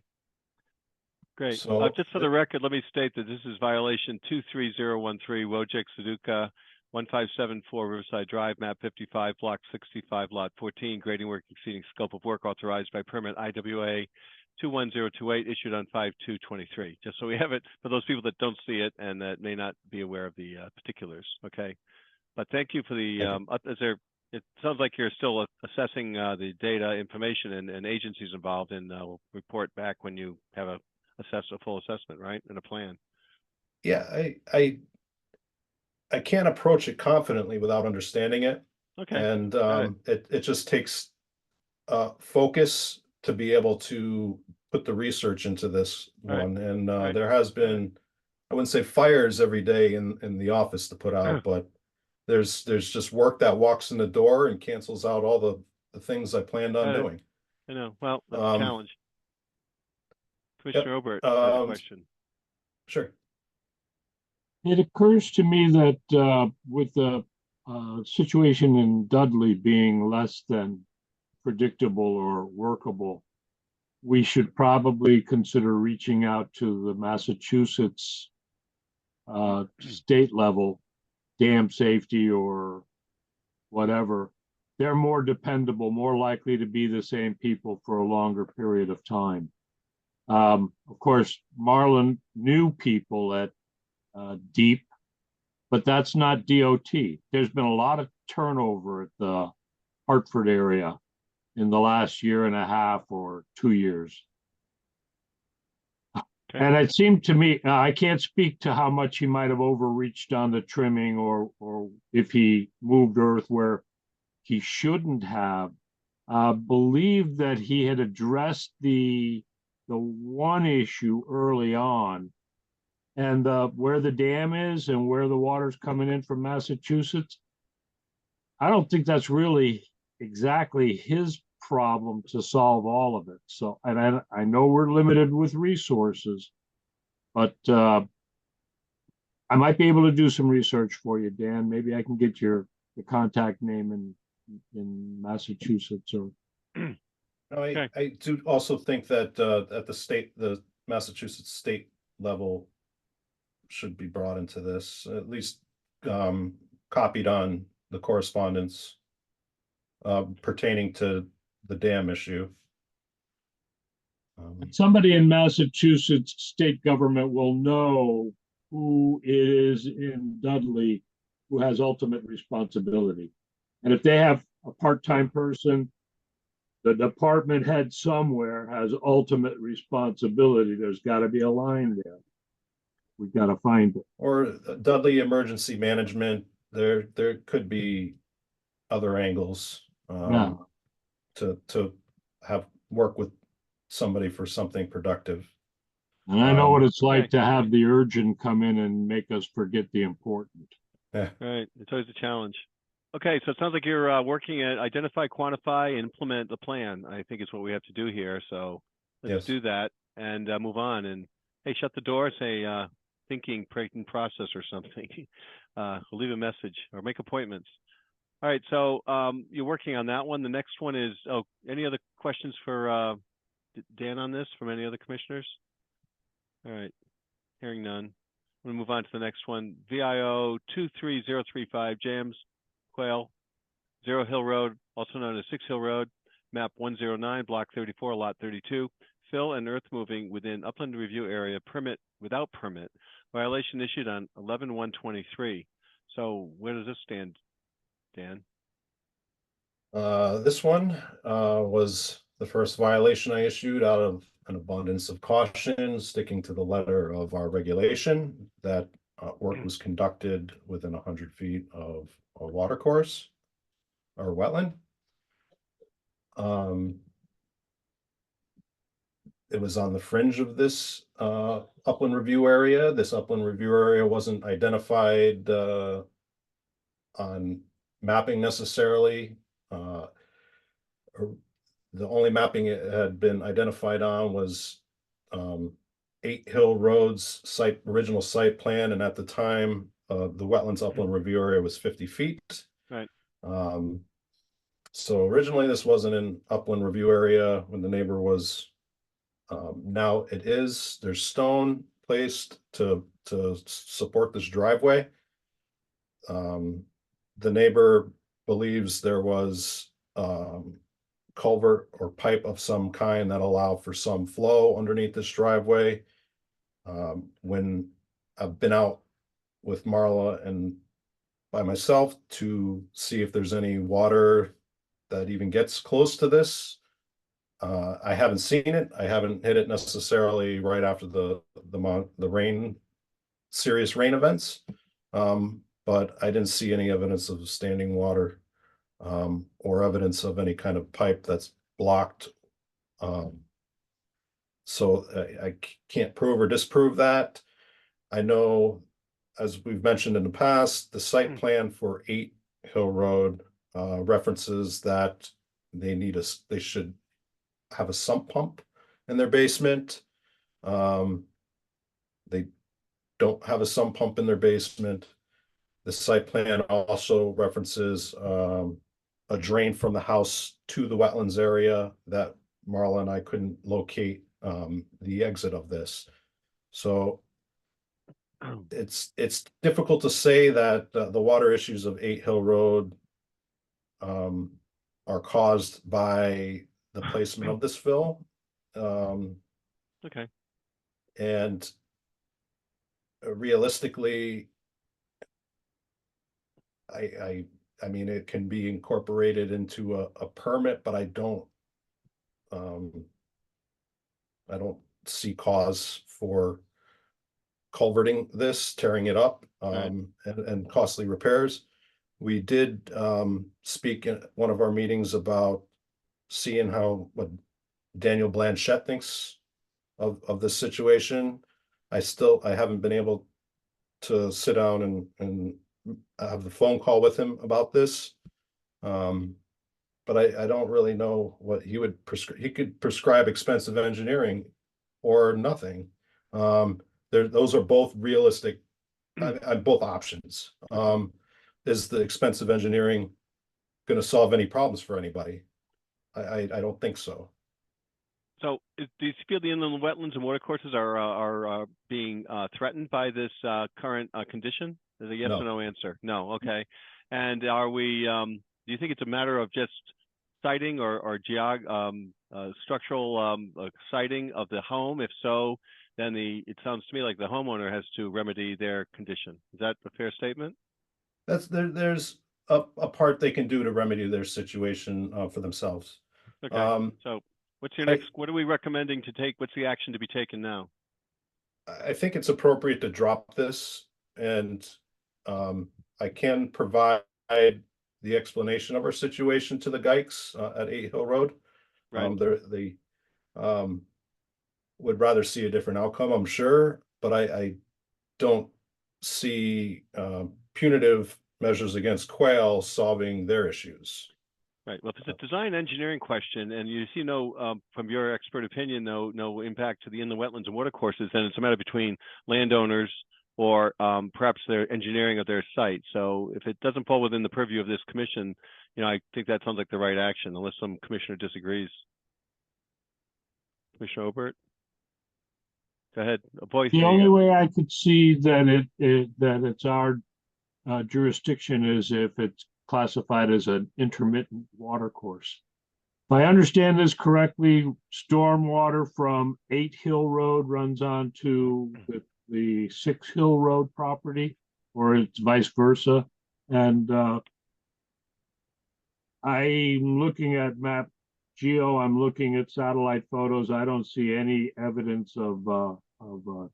Great. So Just for the record, let me state that this is violation 23013, Wojciech Suduka, 1574 Riverside Drive, map 55, block 65, lot 14, grading work exceeding scope of work authorized by permit IWA 21028, issued on 5/2/23. Just so we have it for those people that don't see it and that may not be aware of the particulars. Okay. But thank you for the, it sounds like you're still assessing the data information and agencies involved, and we'll report back when you have a full assessment, right, and a plan. Yeah, I can't approach it confidently without understanding it. Okay. And it. it just takes focus to be able to put the research into this Right. one. And Right. there has been, I wouldn't say fires every day in the office to put out, but there's just work that walks in the door and cancels out all the things I planned on doing. I know. Well, that's a challenge. Commissioner Obert has a question. Sure. It occurs to me that with the situation in Dudley being less than predictable or workable, we should probably consider reaching out to the Massachusetts state level, dam safety or whatever. They're more dependable, more likely to be the same people for a longer period of time. Of course, Marlon knew people at Deep, but that's not DOT. There's been a lot of turnover at the Hartford area in the last year and a half or 2 years. Okay. And it seemed to me, I can't speak to how much he might have overreached on the trimming or if he moved earth where he shouldn't have. Believed that he had addressed the one issue early on, and where the dam is and where the water's coming in from Massachusetts. I don't think that's really exactly his problem to solve all of it. So, and I know we're limited with resources, but I might be able to do some research for you, Dan. Maybe I can get the contact name in Massachusetts or. No, I do also think that at the Massachusetts state level should be brought into this, at least copied on the correspondence pertaining to the dam issue. Somebody in Massachusetts state government will know who it is in Dudley who has ultimate responsibility. And if they have a part-time person, the department head somewhere has ultimate responsibility. There's got to be a line there. We've got to find it. Or Dudley Emergency Management. There could be other angles to have work with somebody for something productive. And I know what it's like to have the urgent come in and make us forget the important. Yeah. Right. It's always a challenge. Okay, so it sounds like you're working at identify, quantify, implement the plan. I think is what we have to do here. So let's do that and move on. And hey, shut the door. Say thinking process or something. We'll leave a message or make appointments. All right. So you're working on that one. The next one is any other questions for Dan on this from any other commissioners? All right. Hearing none. We'll move on to the next one. VIO 23035 James Quail, 0 Hill Road, also known as 6 Hill Road, map 109, block 34, lot 32. Fill and earth moving within upland review area, permit without permit. Violation issued on 11/1/23. So where does this stand, Dan? This one was the first violation I issued out of an abundance of caution, sticking to the letter of our regulation that work was conducted within 100 feet of a water course or wetland. It was on the fringe of this upland review area. This upland review area wasn't identified on mapping necessarily. The only mapping it had been identified on was 8 Hill Road's original site plan, and at the time, the wetlands upland review area was 50 feet. Right. So originally this wasn't an upland review area when the neighbor was. Now it is. There's stone placed to support this driveway. The neighbor believes there was culvert or pipe of some kind that allow for some flow underneath this driveway. When I've been out with Marla and by myself to see if there's any water that even gets close to this, I haven't seen it. I haven't hit it necessarily right after the serious rain events. But I didn't see any evidence of standing water, or evidence of any kind of pipe that's blocked. So I can't prove or disprove that. I know, as we've mentioned in the past, the site plan for 8 Hill Road references that they should have a sump pump in their basement. They don't have a sump pump in their basement. The site plan also references a drain from the house to the wetlands area that Marla and I couldn't locate the exit of this. So it's difficult to say that the water issues of 8 Hill Road are caused by the placement of this fill. Okay. And realistically, I mean, it can be incorporated into a permit, but I don't see cause for culverting this, tearing it up, and costly repairs. We did speak in one of our meetings about seeing what Daniel Blanchette thinks of this situation. I haven't been able to sit down and have the phone call with him about this. But I don't really know what he would prescribe. He could prescribe expensive engineering or nothing. Those are both realistic, both options. Is the expensive engineering going to solve any problems for anybody? I don't think so. So do you feel the inland wetlands and watercourses are being threatened by this current condition? Is a yes No. or no answer? No. Okay. And are we, do you think it's a matter of just siting or structural siting of the home? If so, then it sounds to me like the homeowner has to remedy their condition. Is that a fair statement? There's a part they can do to remedy their situation for themselves. Okay. So what's your next, what are we recommending to take? What's the action to be taken now? I think it's appropriate to drop this, and I can provide the explanation of our situation to the Geiks at 8 Hill Road. Right. They would rather see a different outcome, I'm sure, but I don't see punitive measures against quail solving their issues. Right. Well, if it's a design engineering question and you see from your expert opinion, no impact to the inland wetlands and watercourses, then it's a matter between landowners or perhaps their engineering of their site. So if it doesn't fall within the purview of this commission, I think that sounds like the right action, unless some commissioner disagrees. Commissioner Obert? Go ahead. Voice. The only way I could see that it's our jurisdiction is if it's classified as an intermittent water course. If I understand this correctly, stormwater from 8 Hill Road runs on to the 6 Hill Road property, or it's vice versa. And I'm looking at map geo, I'm looking at satellite photos. I don't see any evidence of a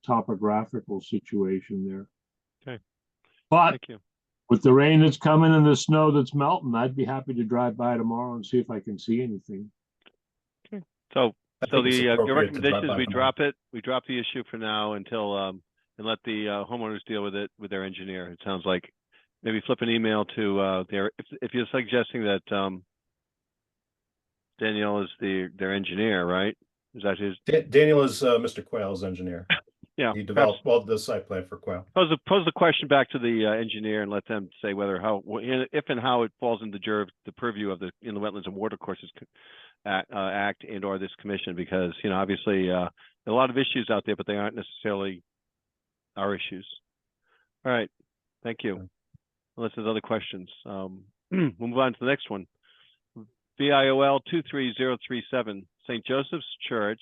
topographical situation there. Okay. But thank you. With the rain that's coming and the snow that's melting, I'd be happy to drive by tomorrow and see if I can see anything. Okay. So your recommendation is we tomorrow. drop it. We drop the issue for now until and let the homeowners deal with it with their engineer. It sounds like maybe flip an email to if you're suggesting that Danielle is their engineer, right? Is that his? Daniel is Mr. Quayle's engineer. Yeah. He Perhaps developed the site plan for Quayle. pose the question back to the engineer and let them say whether if and how it falls into the purview of the Wetlands and Watercourses Act and or this commission, because obviously there are a lot of issues out there, but they aren't necessarily our issues. All right, thank you. Unless there's other questions, we'll move on to the next one. VIOL 23037, St. Joseph's Church,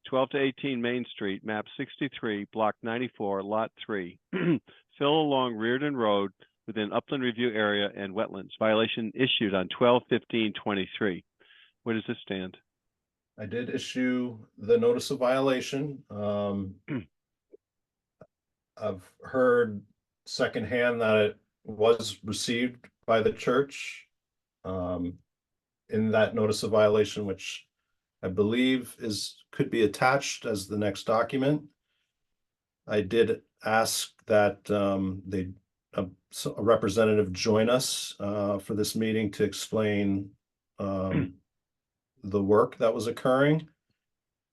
12 to 18 Main Street, map 63, block 94, lot 3. Fill along Reardon Road within upland review area and wetlands. Violation issued on 12/15/23. Where does this stand? I did issue the notice of violation. I've heard secondhand that it was received by the church in that notice of violation, which I believe could be attached as the next document. I did ask that a representative join us for this meeting to explain the work that was occurring.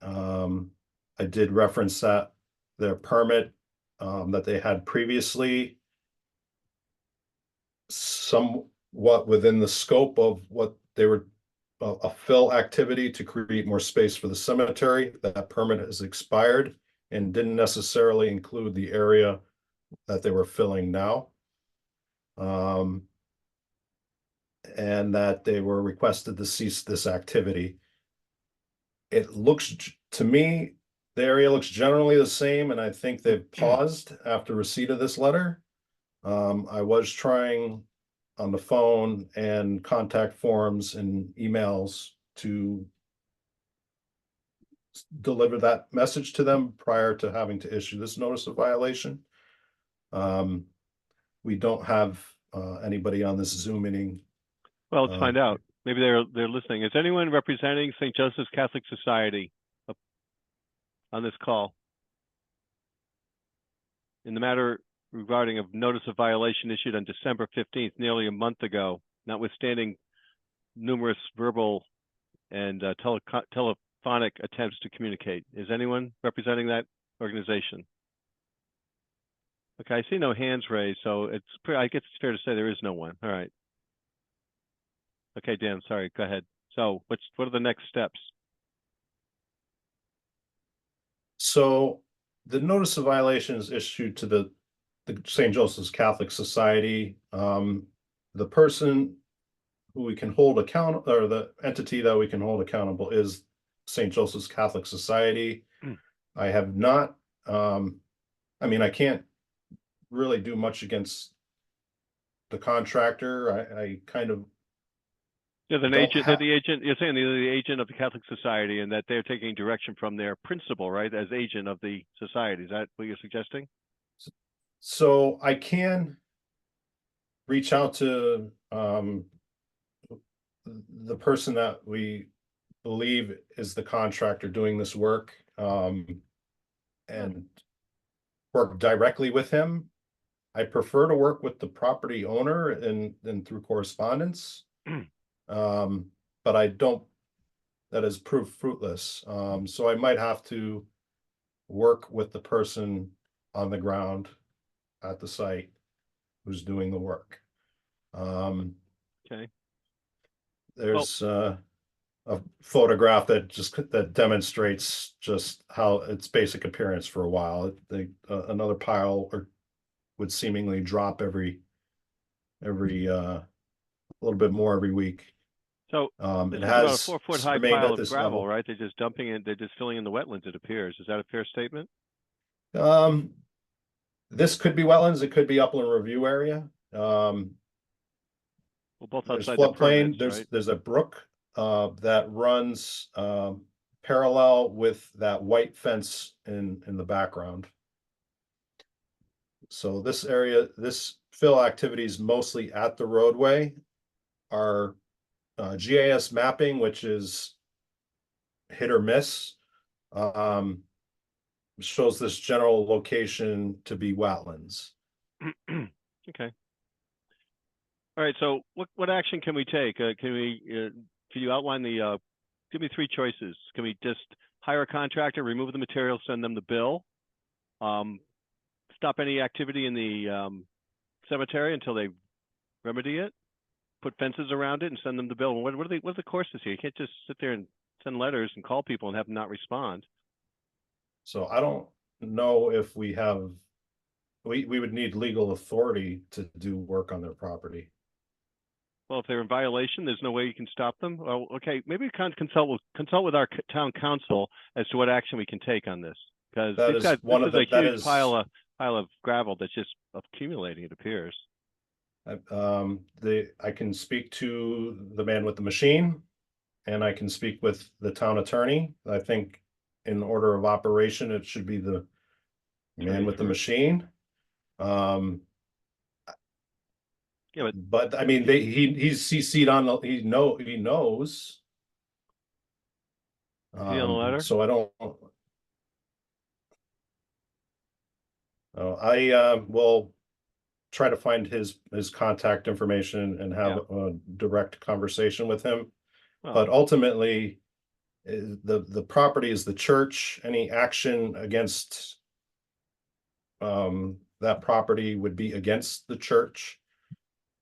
I did reference that their permit that they had previously, somewhat within the scope of what they were, a fill activity to create more space for the cemetery. That permit has expired and didn't necessarily include the area that they were filling now. And that they were requested to cease this activity. It looks to me, the area looks generally the same, and I think they've paused after receipt of this letter. I was trying on the phone and contact forms and emails to deliver that message to them prior to having to issue this notice of violation. We don't have anybody on this Zoom meeting. Well, let's find out. Maybe they're listening. Is anyone representing St. Joseph's Catholic Society on this call? In the matter regarding a notice of violation issued on December 15th, nearly a month ago, notwithstanding numerous verbal and telephonic attempts to communicate. Is anyone representing that organization? Okay, I see no hands raised, so I guess it's fair to say there is no one. All right. Okay, Dan, sorry, go ahead. So what are the next steps? So the notice of violation is issued to the St. Joseph's Catholic Society. The person who we can hold accountable, or the entity that we can hold accountable, is St. Joseph's Catholic Society. I have not, I mean, I can't really do much against the contractor. I kind of. They're the agent. They're the agent. You're saying they're the agent of the Catholic Society, and that they're taking direction from their principal, right, as agent of the society. Is that what you're suggesting? So I can reach out to the person that we believe is the contractor doing this work, and work directly with him. I prefer to work with the property owner and through correspondence. But I don't, that has proved fruitless. So I might have to work with the person on the ground at the site who's doing the work. Okay. There's a photograph that demonstrates just how its basic appearance for a while. Another pile would seemingly drop every a little bit more every week. So it this is about a has 4-foot high remained pile at of this gravel, level. right? They're just dumping it. They're just filling in the wetlands, it appears. Is that a fair statement? This could be wetlands. It could be upland review area. Well, both There's outside the floodplain. permits, right? There's a brook that runs parallel with that white fence in the background. So this area, this fill activities mostly at the roadway are GIS mapping, which is hit or miss. Shows this general location to be wetlands. Okay. All right. So what action can we take? Can you outline give me 3 choices? Can we just hire a contractor, remove the material, send them the bill. Stop any activity in the cemetery until they remedy it. Put fences around it and send them the bill. What's the course this year? You can't just sit there and send letters and call people and have them not respond. So I don't know if we have, we would need legal authority to do work on their property. Well, if they're in violation, there's no way you can stop them. Well, okay, maybe we can consult with our town council as to what action we can take on this, because That this is one is of the, a that huge is, pile of gravel that's just accumulating, it appears. I can speak to the man with the machine, and I can speak with the town attorney. I think in order of operation, it should be the man with the machine. Yeah, But I mean, he's CC'd on, he knows. Is he on the letter? So I don't. I will try to find his contact information and have a direct conversation with him. Well, But ultimately, the property is the church. Any action against that property would be against the church.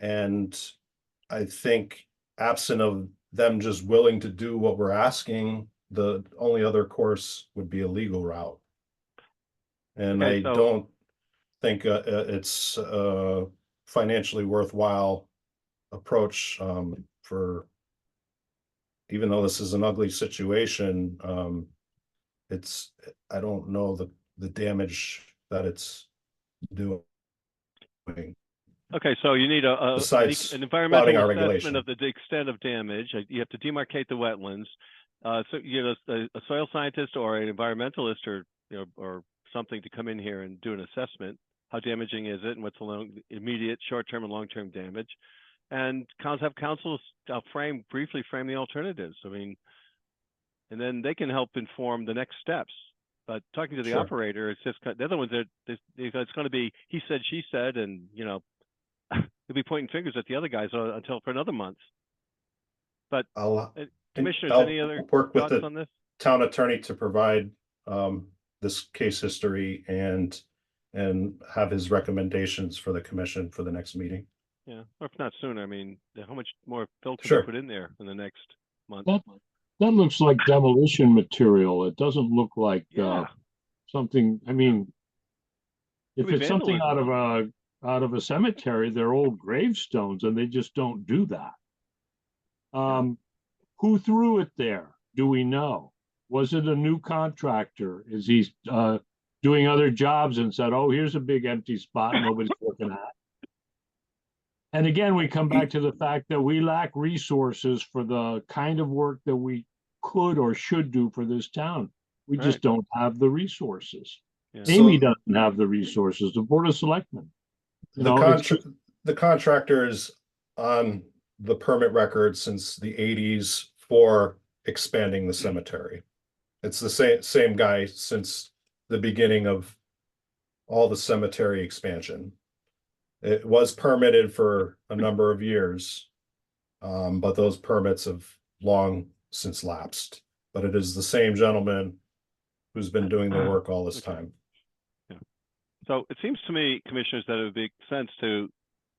And I think absent of them just willing to do what we're asking, the only other course would be a legal route. And okay, I so don't think it's a financially worthwhile approach for, even though this is an ugly situation, it's, I don't know the damage that it's doing. okay, so you need Besides an flouting environmental our assessment regulation. of the extent of damage. You have to demarcate the wetlands. So you know, a soil scientist or an environmentalist or or something to come in here and do an assessment. How damaging is it, and what's the immediate, short-term, and long-term damage? And have councils briefly frame the alternatives. I mean, and then they can help inform the next steps. But talking to the Sure. operator, it's just the other ones that it's going to be he said, she said, and you'll be pointing fingers at the other guys until for another month. But commissioners, any other work with thoughts the on this? town attorney to provide this case history and have his recommendations for the commission for the next meeting. Yeah, or if not sooner. I mean, how much more fill can Sure. we put in there in the next month? That looks like demolition material. It doesn't look like something. I mean, if Could be it's something vandalism. out of a cemetery, they're old gravestones, and they just don't do that. Who threw it there? Do we know? Was it a new contractor? Is he doing other jobs and said, "Oh, here's a big empty spot nobody's looking at"? And again, we come back to the fact that we lack resources for the kind of work that we could or should do for this town. We just don't have the resources. Yeah. Amy doesn't have the resources, the Board of Selectmen. The contractor is on the permit record since the 80s for expanding the cemetery. It's the same guy since the beginning of all the cemetery expansion. It was permitted for a number of years, but those permits have long since lapsed. But it is the same gentleman who's been doing the work all this time. Yeah. So it seems to me, commissioners, that it would make sense to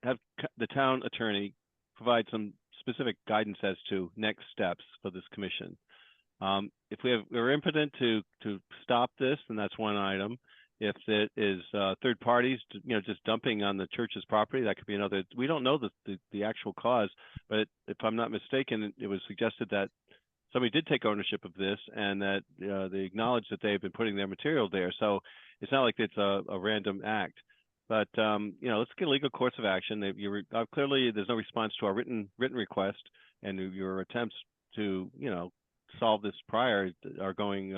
have the town attorney provide some specific guidance as to next steps for this commission. If we're impotent to stop this, then that's one item. If it is third parties, just dumping on the church's property, that could be another. We don't know the actual cause, but if I'm not mistaken, it was suggested that somebody did take ownership of this and that they acknowledged that they've been putting their material there. So it's not like it's a random act. But let's get a legal course of action. Clearly, there's no response to our written request, and your attempts to solve this prior are going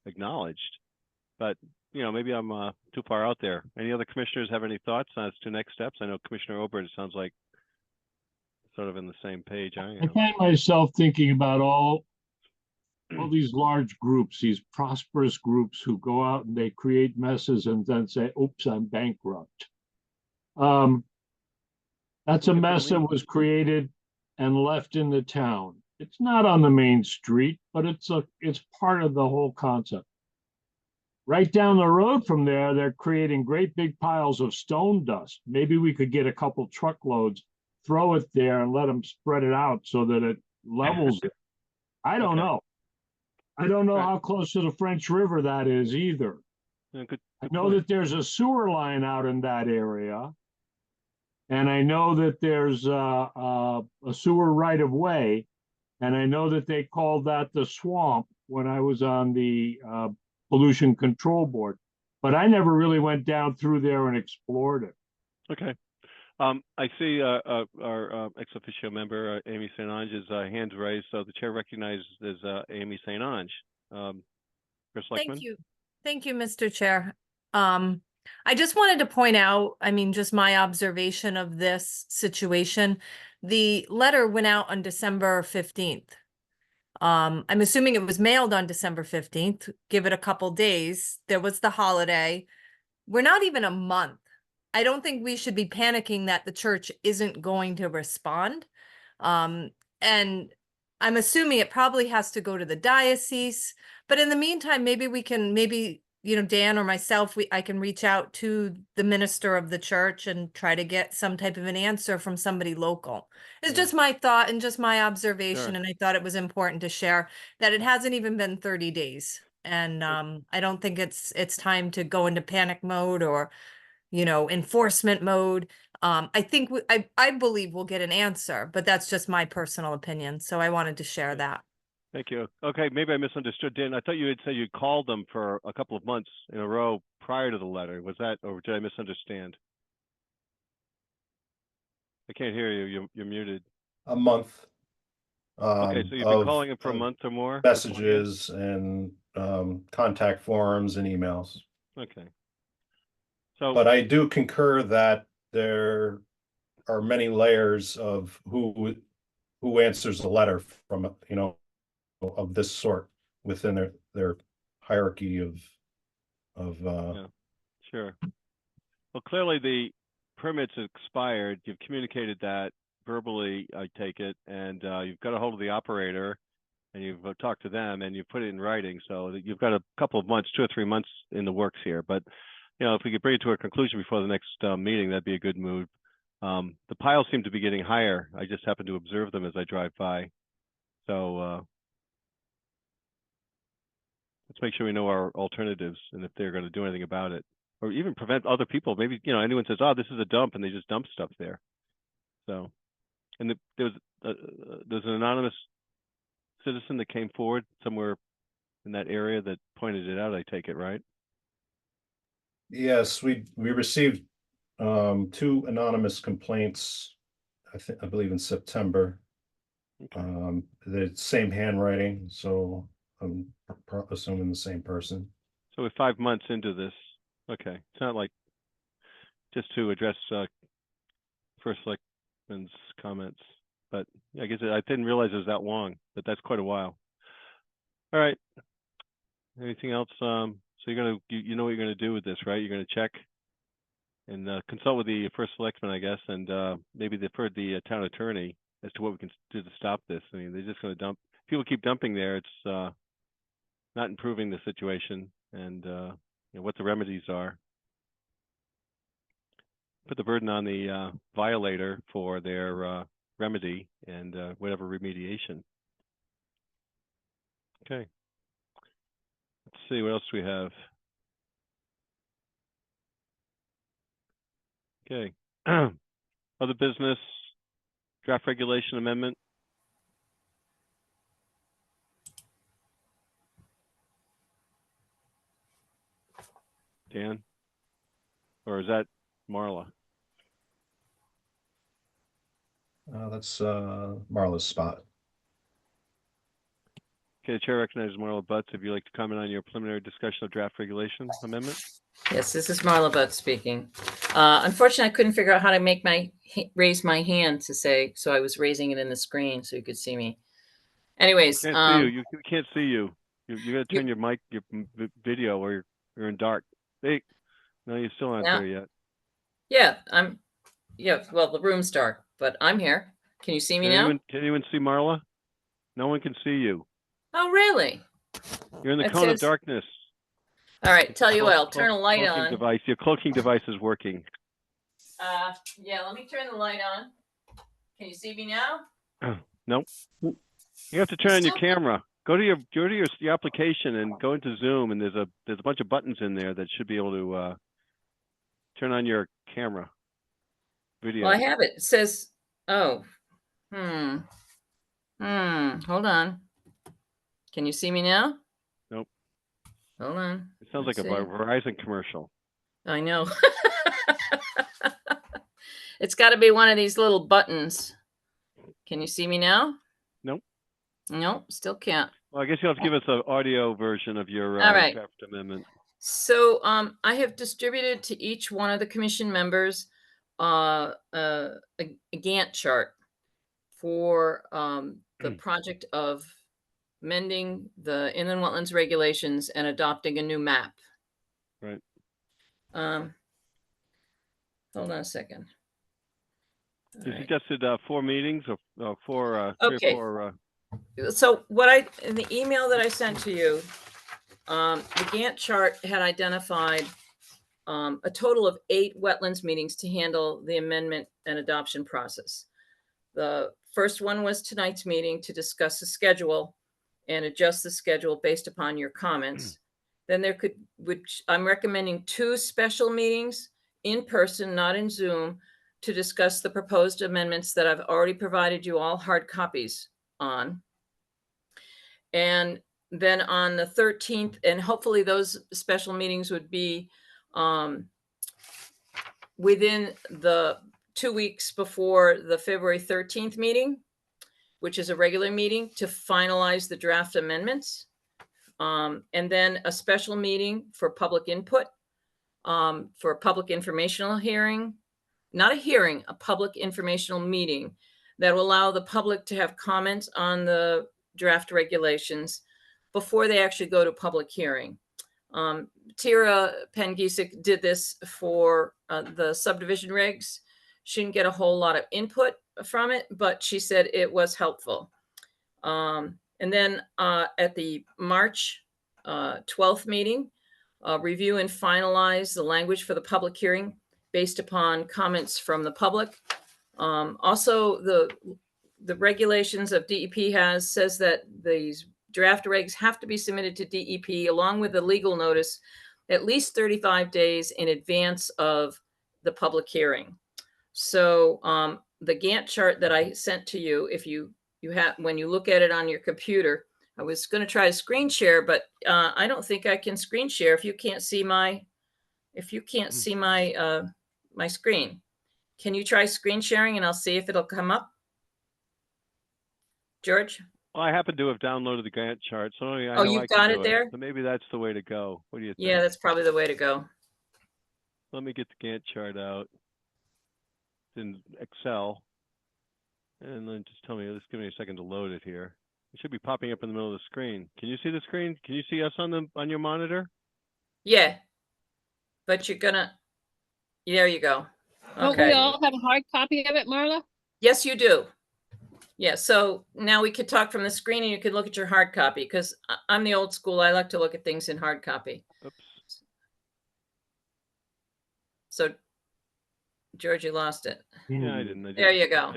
unacknowledged. But maybe I'm too far out there. Any other commissioners have any thoughts as to next steps? I know Commissioner Obert, it sounds like sort of in the same page I am. I find myself thinking about all these large groups, these prosperous groups who go out and they create messes and then say, "Oops, I'm bankrupt." That's a mess that was created and left in the town. It's not on the main street, but it's part of the whole concept. Right down the road from there, they're creating great big piles of stone dust. Maybe we could get a couple truckloads, throw it there and let them spread it out so that it levels it. I don't Okay. know. I don't know Right. how close to the French River that is either. Yeah, good I know point. that there's a sewer line out in that area. And I know that there's a sewer right of way. And I know that they called that the swamp when I was on the pollution control board. But I never really went down through there and explored it. Okay. I see our ex officio member, Amy St. Ange's hands raised, so the chair recognizes Amy St. Ange. First Selectman? Thank you, Mr. Chair. I just wanted to point out, I mean, just my observation of this situation. The letter went out on December 15th. I'm assuming it was mailed on December 15th. Give it a couple days. There was the holiday. We're not even a month. I don't think we should be panicking that the church isn't going to respond. And I'm assuming it probably has to go to the diocese. But in the meantime, maybe we can, you know, Dan or myself, I can reach out to the minister of the church and try to get some type of an answer from somebody local. It's just my thought and just my observation. Sure. And I thought it was important to share that it hasn't even been 30 days. And I don't think it's time to go into panic mode or, you know, enforcement mode. I think I believe we'll get an answer, but that's just my personal opinion. So I wanted to share that. Thank you. Okay, maybe I misunderstood, Dan. I thought you had said you called them for a couple of months in a row prior to the letter. Was that, or did I misunderstand? I can't hear you. You're muted. A month. Okay, so you've been of- calling them for a of month or more? Messages and contact forms and emails. Okay. So, But I do concur that there are many layers of who answers the letter from, you know, of this sort within their hierarchy of Yeah. Sure. Well, clearly the permit's expired. You've communicated that verbally, I take it, and you've got a hold of the operator and you've talked to them and you've put it in writing. So that you've got a couple of months, 2 or 3 months in the works here. But, you know, if we could bring it to a conclusion before the next meeting, that'd be a good move. The piles seem to be getting higher. I just happen to observe them as I drive by. So let's make sure we know our alternatives and if they're going to do anything about it, or even prevent other people. Maybe, you know, anyone says, "Oh, this is a dump," and they just dump stuff there. So, and there's an anonymous citizen that came forward somewhere in that area that pointed it out. I take it, right? Yes, we received 2 anonymous complaints, I believe in September. Okay. The same handwriting, so I'm assuming the same person. So we're 5 months into this. Okay, it's not like, just to address First Selectman's comments, but I guess I didn't realize it was that long, but that's quite a while. All right. Anything else? So you're gonna, you know what you're gonna do with this, right? You're gonna check and consult with the First Selectman, I guess, and maybe the town attorney as to what we can do to stop this. I mean, they're just gonna dump. People keep dumping there. It's not improving the situation, and you know, what the remedies are. Put the burden on the violator for their remedy and whatever remediation. Okay. Let's see, what else do we have? Okay. Other business, draft regulation amendment. Dan? Or is that Marla? That's Marla's spot. Okay, the chair recognizes Marla Butts. If you'd like to comment on your preliminary discussion of draft regulation amendment. Yes, this is Marla Butt speaking. Unfortunately, I couldn't figure out how to raise my hand to say, so I was raising it in the screen so you could see me. Anyways, Can't see you. You can't see you. You got to turn your mic, your video, or you're in dark. Hey, no, you're still not there yet. Yeah, yeah, well, the room's dark, but I'm here. Can you see me now? Can anyone see Marla? No one can see you. Oh, really? You're in the It cone of says- darkness. All right, tell you what, I'll Cloak- turn a light cloaking on. device. Your cloaking device is working. Yeah, let me turn the light on. Can you see me now? Nope. You have to turn on your Still- camera. Go to your application and go into Zoom, and there's a bunch of buttons in there that should be able to turn on your camera. Video. Well, I have it. It says, oh, hold on. Can you see me now? Nope. Hold on. It sounds Let's like a see. Verizon commercial. I know. It's got to be one of these little buttons. Can you see me now? Nope. Nope, still can't. Well, I guess you'll have to give us an audio version of your All right. draft amendment. So I have distributed to each one of the commission members a Gantt chart for the project of amending the inland wetlands regulations and adopting a new map. Right. Hold on a second. All You right. suggested 4 meetings or 4, 3 Okay. or 4. So in the email that I sent to you, the Gantt chart had identified a total of 8 wetlands meetings to handle the amendment and adoption process. The first one was tonight's meeting to discuss the schedule and adjust the schedule based upon your comments. Then which I'm recommending 2 special meetings in person, not in Zoom, to discuss the proposed amendments that I've already provided you all hard copies on. And then on the 13th, and hopefully those special meetings would be within the 2 weeks before the February 13th meeting, which is a regular meeting, to finalize the draft amendments. And then a special meeting for public input, for a public informational hearing, not a hearing, a public informational meeting that will allow the public to have comments on the draft regulations before they actually go to public hearing. Tira Pengisic did this for the subdivision regs. She didn't get a whole lot of input from it, but she said it was helpful. And then at the March 12th meeting, review and finalize the language for the public hearing based upon comments from the public. Also, the regulations of DEP says that these draft regs have to be submitted to DEP along with the legal notice at least 35 days in advance of the public hearing. So the Gantt chart that I sent to you, if you have, when you look at it on your computer, I was going to try to screen share, but I don't think I can screen share if you can't see my, my screen. Can you try screen sharing and I'll see if it'll come up? George? Well, I happen to have downloaded the Gantt chart, so I Oh, know you've I can got do it there? So maybe that's the way to go. What do you think? Yeah, that's probably the way to go. Let me get the Gantt chart out in Excel, and then just tell me. Just give me a second to load it here. It should be popping up in the middle of the screen. Can you see the screen? Can you see us on your monitor? Yeah, but you're gonna. There you go. Don't we Okay. all have a hard copy of it, Marla? Yes, you do. Yeah. So now we could talk from the screen, and you could look at your hard copy because I'm the old school. I like to look at things in hard copy. Oops. So, George, you lost it. Yeah, I didn't. There you go.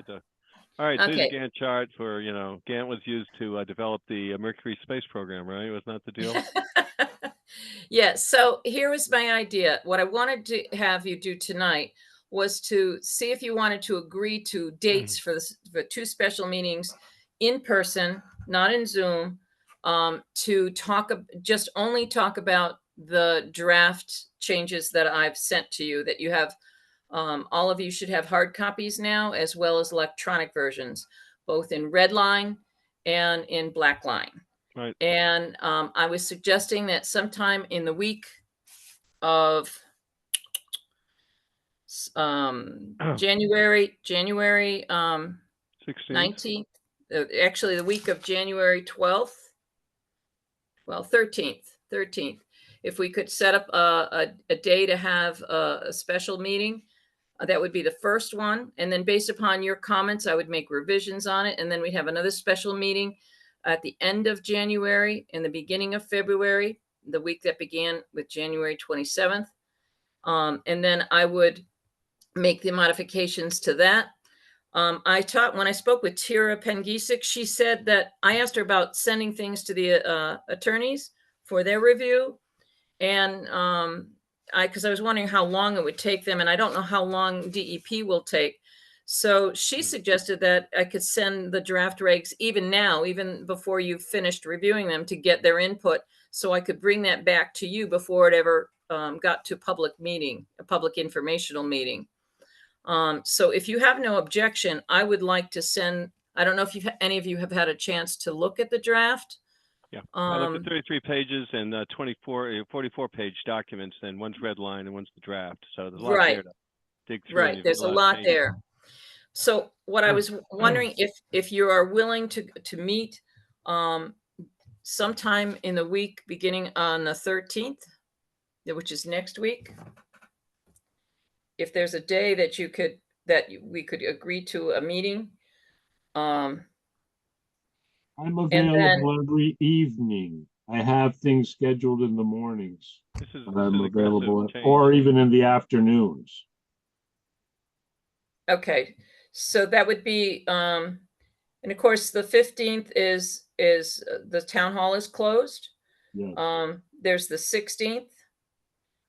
All right, so Okay. the Gantt chart for, Gantt was used to develop the Mercury space program, right? Wasn't that the deal? Yeah, so here was my idea. What I wanted to have you do tonight was to see if you wanted to agree to dates for 2 special meetings in person, not in Zoom, to only talk about the draft changes that I've sent to you, that you have. All of you should have hard copies now, as well as electronic versions, both in red line and in black line. Right. And I was suggesting that sometime in the week of January 19th, actually the week of January 12th, well, 13th, if we could set up a day to have a special meeting. That would be the first one. And then based upon your comments, I would make revisions on it. And then we'd have another special meeting at the end of January, in the beginning of February, the week that began with January 27th. And then I would make the modifications to that. When I spoke with Tira Pengisic, she said that I asked her about sending things to the attorneys for their review. And because I was wondering how long it would take them, and I don't know how long DEP will take. So she suggested that I could send the draft regs even now, even before you've finished reviewing them, to get their input, so I could bring that back to you before it ever got to a public informational meeting. So if you have no objection, I would like to send, I don't know if any of you have had a chance to look at the draft. Yeah, I looked at 33 pages and 44-page documents, and one's red line and one's the draft. So there's a lot there to dig through. Right, there's a lot there. So what I was wondering, if you are willing to meet sometime in the week beginning on the 13th, which is next week, if there's a day that we could agree to a meeting. I'm available every evening. I have things scheduled in the mornings. I'm available, or even in the afternoons. Okay, so that would be, and of course, the 15th is the town hall is closed. Yeah. There's the 16th,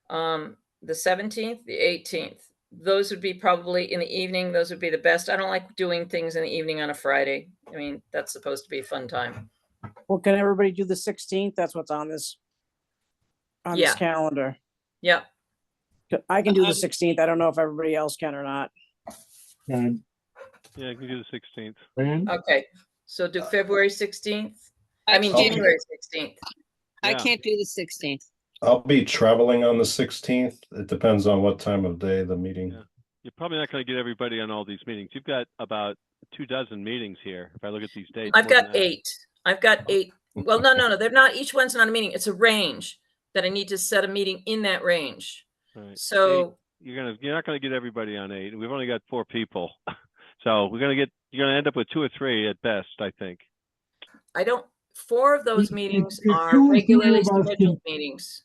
the 17th, the 18th. Those would be probably in the evening. Those would be the best. I don't like doing things in the evening on a Friday. I mean, that's supposed to be a fun time. Well, can everybody do the 16th? That's what's on this calendar. Yeah. I can do the 16th. I don't know if everybody else can or not. And yeah, I can do the 16th. Okay, so do February 16th. I mean, January 16th. I can't do the 16th. I'll be traveling on the 16th. It depends on what time of day the meeting. Yeah. You're probably not going to get everybody on all these meetings. You've got about 24 meetings here. If I look at these dates, I've got 8. I've got 8. Well, no, they're not. Each one's not a meeting. It's a range that I need to set a meeting in that range. Right. So you're not going to get everybody on 8. We've only got 4 people, so you're going to end up with 2 or 3 at best, I think. 4 of those meetings are regularly scheduled meetings.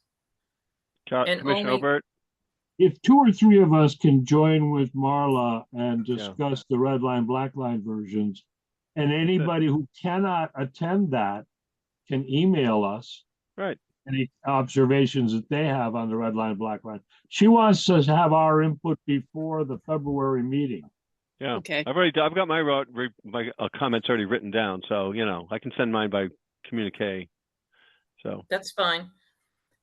Commissioner Obert? If 2 or 3 of us can join with Marla and discuss the red line, black line versions, and anybody who cannot attend that can email us. Right. Any observations that they have on the red line, black line. She wants us to have our input before the February meeting. Yeah. Okay. I've got my comments already written down, so I can send mine by communique. So that's fine.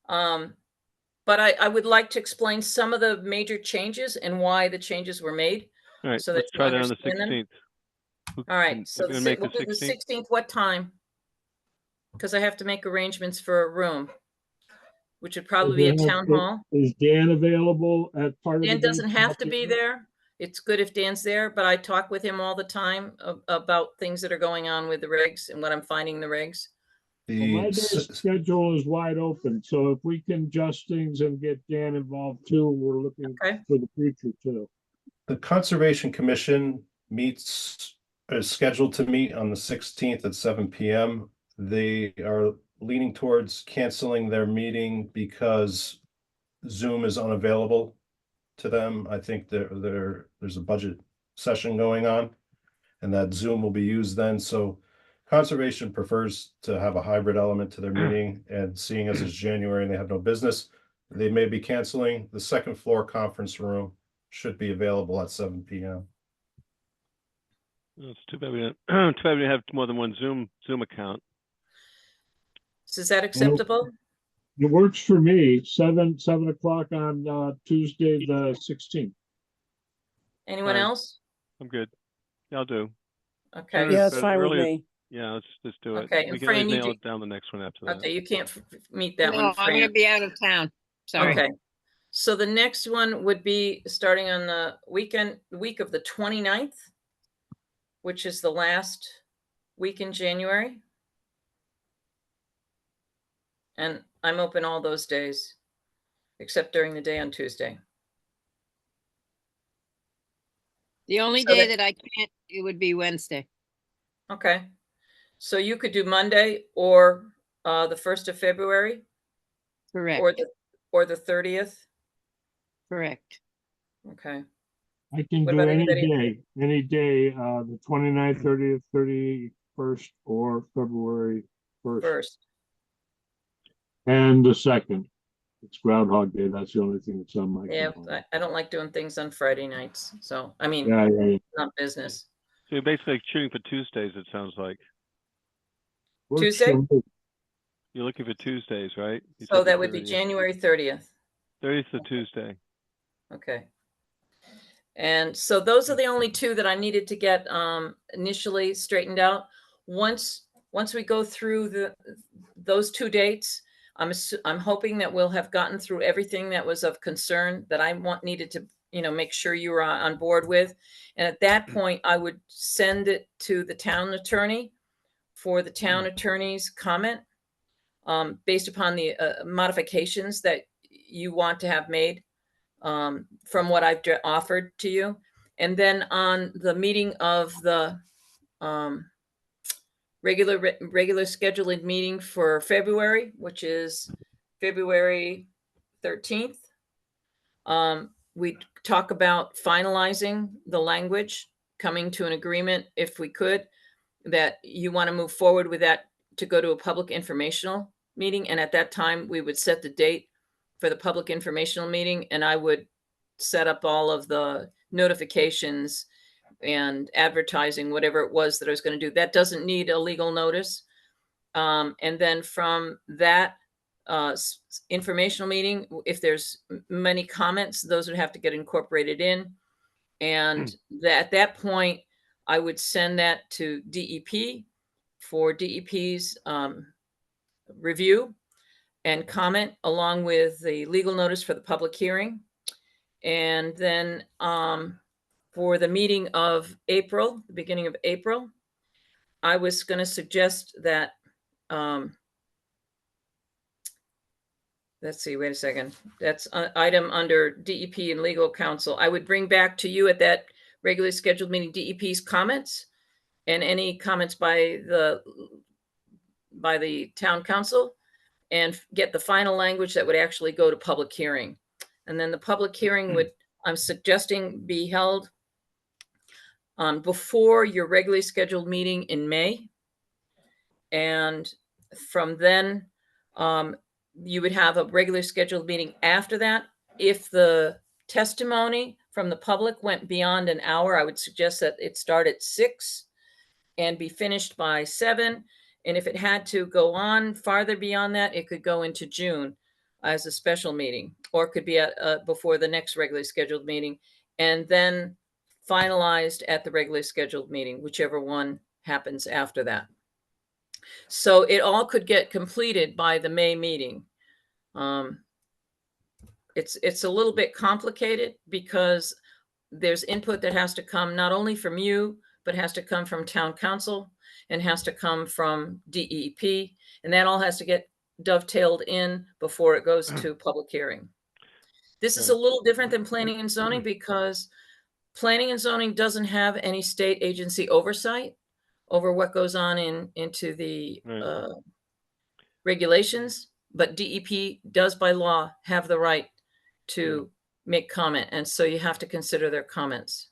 But I would like to explain some of the major changes and why the changes were made. All right, so let's try that on the 16th. All right, so we'll do the 16th. What time? Because I have to make arrangements for a room, which would probably be a town hall. Is Dan available at part of the Dan doesn't have to be there. It's good if Dan's there, but I talk with him all the time about things that are going on with the regs and what I'm finding in the regs. Well, my day's schedule is wide open, so if we can adjust things and get Dan involved too, we're looking for the future too. The Conservation Commission is scheduled to meet on the 16th at 7 p.m. They are leaning towards canceling their meeting because Zoom is unavailable to them. I think there's a budget session going on, and that Zoom will be used then. So Conservation prefers to have a hybrid element to their meeting, and seeing as it's January and they have no business, they may be canceling. The second floor conference room should be available at 7 p.m. It's too bad we have more than one Zoom account. So is that acceptable? It works for me. 7 o'clock on Tuesday the 16th. Anyone else? I'm good. I'll do. Okay. Yeah, it's fine with me. Yeah, let's do it. Okay, We and can Fran, nail it down the next one after that. Okay, you can't meet that one. No, I'm Fran. gonna be out of town. Sorry. Okay. So the next one would be starting on the week of the 29th, which is the last week in January. And I'm open all those days, except during the day on Tuesday. The only day that I can't, it would be Wednesday. Okay. So you could do Monday or the 1st of February Correct, or the 30th. correct. Okay. I can What do about any anybody? day, the 29th, 30th, 31st, or February 1st, First. and the 2nd. It's Groundhog Day. That's the only thing that's on my Yeah, calendar. I don't like doing things on Friday nights. So, I mean, Yeah. not business. So you're basically shooting for Tuesdays, it sounds like. Works Tuesday? for me. You're looking for Tuesdays, right? You So said the that would be 30th. January 30th. 30th is Tuesday. Okay. And so those are the only two that I needed to get initially straightened out. Once we go through those two dates, I'm hoping that we'll have gotten through everything that was of concern that I needed to, make sure you were on board with. And at that point, I would send it to the town attorney for the town attorney's comment based upon the modifications that you want to have made from what I've offered to you. And then on the meeting of the regular scheduled meeting for February, which is February 13th, we talk about finalizing the language, coming to an agreement if we could, that you want to move forward with that to go to a public informational meeting. And at that time, we would set the date for the public informational meeting, and I would set up all of the notifications and advertising, whatever it was that I was going to do. That doesn't need a legal notice. And then from that informational meeting, if there's many comments, those would have to get incorporated in. And at that point, I would send that to DEP for DEP's review and comment, along with the legal notice for the public hearing. And then for the meeting of April, the beginning of April, I was going to suggest that, let's see, wait a second. That's an item under DEP and legal counsel. I would bring back to you at that regularly scheduled meeting DEP's comments and any comments by the town council, and get the final language that would actually go to public hearing. And then the public hearing would, I'm suggesting, be held before your regularly scheduled meeting in May. And from then, you would have a regular scheduled meeting after that. If the testimony from the public went beyond an hour, I would suggest that it start at 6 and be finished by 7. And if it had to go on farther beyond that, it could go into June as a special meeting, or could be before the next regularly scheduled meeting, and then finalized at the regularly scheduled meeting, whichever one happens after that. So it all could get completed by the May meeting. It's a little bit complicated because there's input that has to come not only from you, but has to come from town council and has to come from DEP. And that all has to get dovetailed in before it goes to public hearing. This is a little different than planning and zoning because planning and zoning doesn't have any state agency oversight over what goes on into the regulations, but DEP does by law have the right to make comment. And so you have to consider their comments.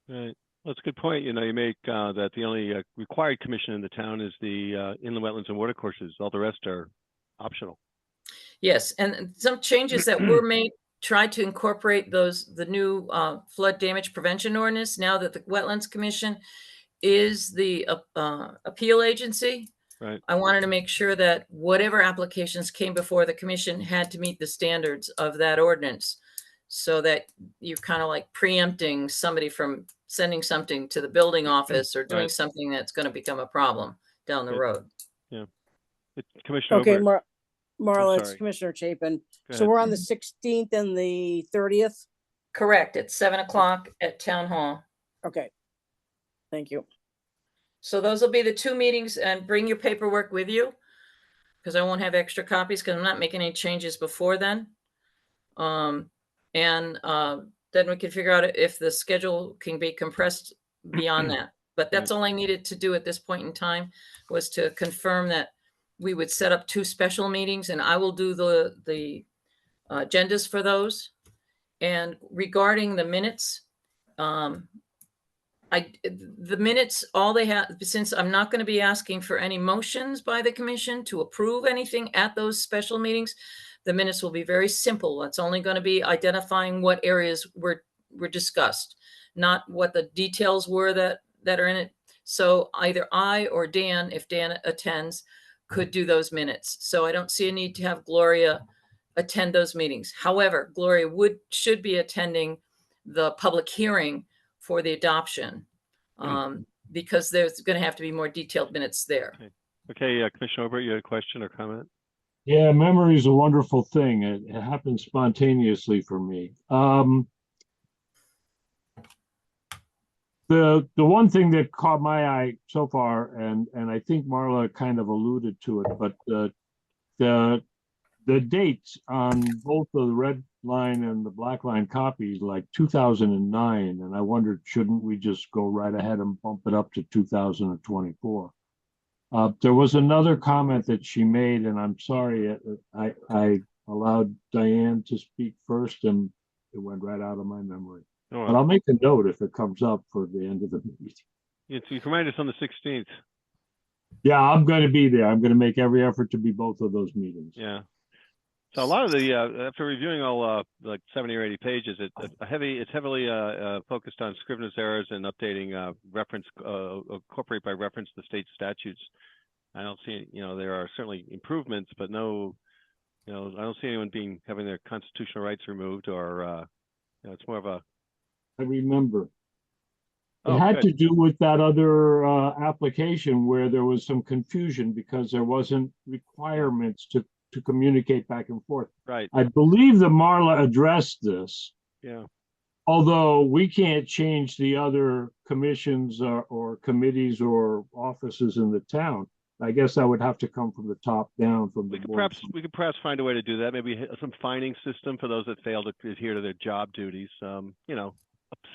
Right. Well, that's a good point. You make that the only required commission in the town is the inland wetlands and water courses. All the rest are optional. Yes, and some changes that were made tried to incorporate the new flood damage prevention ordinance. Now that the Wetlands Commission is the appeal agency, right, I wanted to make sure that whatever applications came before the commission had to meet the standards of that ordinance, so that you're kind of like preempting somebody from sending something to the building office or doing something that's going to become a problem down the road. Yeah. Commissioner. Okay, Over. Marla, it's Commissioner Chapin. Go So ahead. we're on the 16th and the 30th? Correct, at 7 o'clock at Town Hall. Okay. Thank you. So those will be the two meetings, and bring your paperwork with you because I won't have extra copies because I'm not making any changes before then. And then we can figure out if the schedule can be compressed beyond that. But that's all I needed to do at this point in time, was to confirm that we would set up 2 special meetings, and I will do the agendas for those. And regarding the minutes, the minutes, all they have, since I'm not going to be asking for any motions by the commission to approve anything at those special meetings, the minutes will be very simple. It's only going to be identifying what areas were discussed, not what the details were that are in it. So either I or Dan, if Dan attends, could do those minutes. So I don't see a need to have Gloria attend those meetings. However, Gloria should be attending the public hearing for the adoption, because there's going to have to be more detailed minutes there. Okay, Commissioner Obert, you had a question or comment? Yeah, memory is a wonderful thing. It happens spontaneously for me. The one thing that caught my eye so far, and I think Marla kind of alluded to it, but the dates on both the red line and the black line copies, like 2009, and I wondered, shouldn't we just go right ahead and bump it up to 2024? There was another comment that she made, and I'm sorry, I allowed Diane to speak first, and it went right out of my memory. Oh, but I'll make a note if it comes up for the end of the meeting. you can remind us on the 16th. Yeah, I'm going to be there. I'm going to make every effort to be both of those meetings. Yeah. So a lot of the after reviewing all like 70 or 80 pages, it's heavily focused on Scrivener's errors and updating reference incorporate by reference the state statutes. I don't see, there are certainly improvements, but no, I don't see anyone having their constitutional rights removed, or it's more of a. I remember. Oh, it had good. to do with that other application where there was some confusion because there wasn't requirements to communicate back and forth. Right. I believe that Marla addressed this. Yeah. Although we can't change the other commissions or committees or offices in the town. I guess that would have to come from the top down from the board. We could perhaps find a way to do that. Maybe some fining system for those that fail to adhere to their job duties. A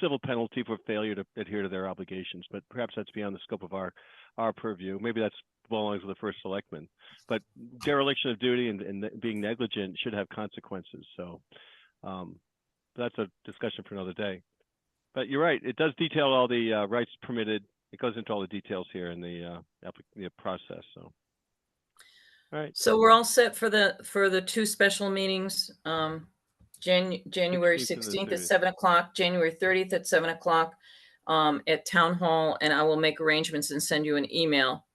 civil penalty for failure to adhere to their obligations, but perhaps that's beyond the scope of our purview. Maybe that's belongs to the first selectman, but dereliction of duty and being negligent should have consequences. So that's a discussion for another day. But you're right; it does detail all the rights permitted. It goes into all the details here in the process. So, all right. So we're all set for the 2 special meetings. January 16th at 7 o'clock, January 30th at 7 o'clock at Town Hall, and I will make arrangements and send you an email.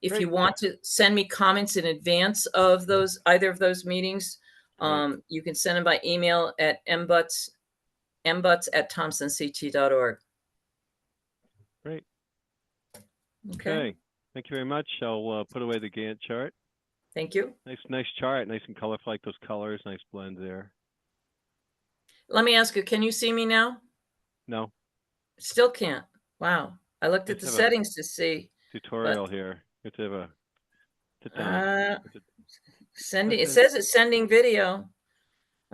If you want to send me comments in advance of either of those meetings, you can send them by email at mbutts@thompsonct.org. Great. Okay. Thank you very much. I'll put away the Gantt chart. Thank you. Nice chart, nice and colorful, like those colors, nice blend there. Let me ask you, can you see me now? No. Still can't. Wow. I looked at the settings to see. Tutorial here. You have to have a sit down. It says it's sending video.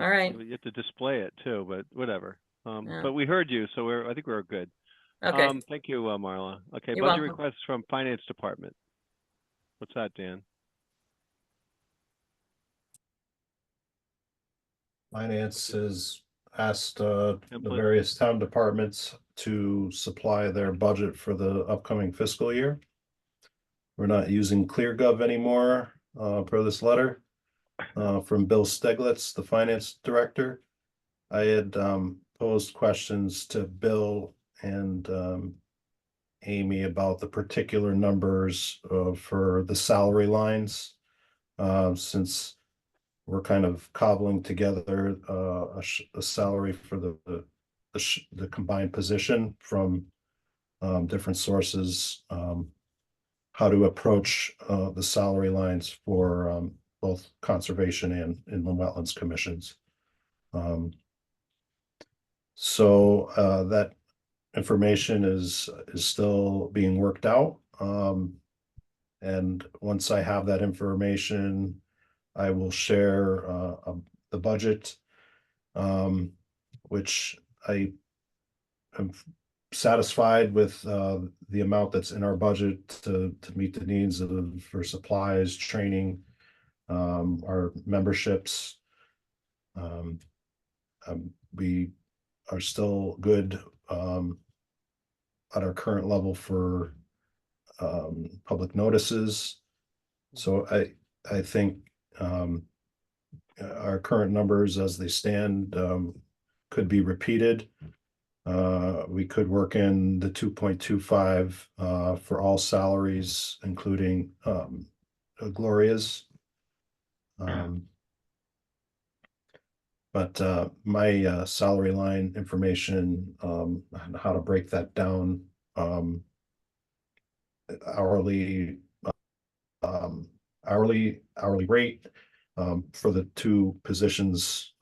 All right. You have to display it too, but whatever. Yeah. But we heard you, so I think we're good. Okay. Thank you, Marla. Okay, You're budget welcome. requests from Finance Department. What's that, Dan? Finance has asked the various town departments to supply their budget for the upcoming fiscal year. We're not using ClearGov anymore per this letter from Bill Steglitz, the finance director. I had posed questions to Bill and Amy about the particular numbers for the salary lines, since we're kind of cobbling together a salary for the combined position from different sources, how to approach the salary lines for both conservation and inland wetlands commissions. So that information is still being worked out. And once I have that information, I will share the budget, which I am satisfied with the amount that's in our budget to meet the needs for supplies, training, our memberships. We are still good at our current level for public notices. So I think our current numbers as they stand could be repeated. We could work in the 2.25 for all salaries, including Gloria's. But my salary line information on how to break that down hourly rate for the two positions,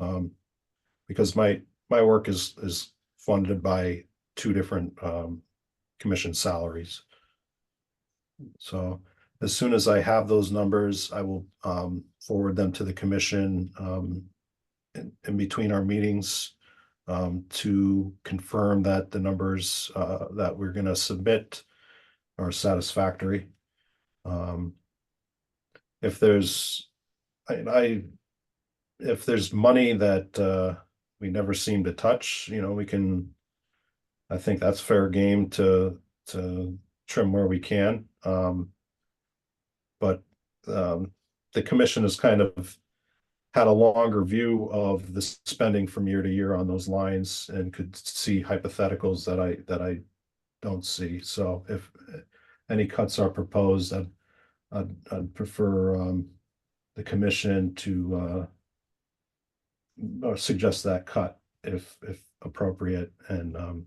because my work is funded by two different commission salaries. So as soon as I have those numbers, I will forward them to the commission in between our meetings to confirm that the numbers that we're going to submit are satisfactory. If there's if there's money that we never seem to touch, we can, I think that's fair game to trim where we can. But the commission has kind of had a longer view of the spending from year to year on those lines and could see hypotheticals that I don't see. So if any cuts are proposed, I'd prefer the commission to suggest that cut if appropriate, and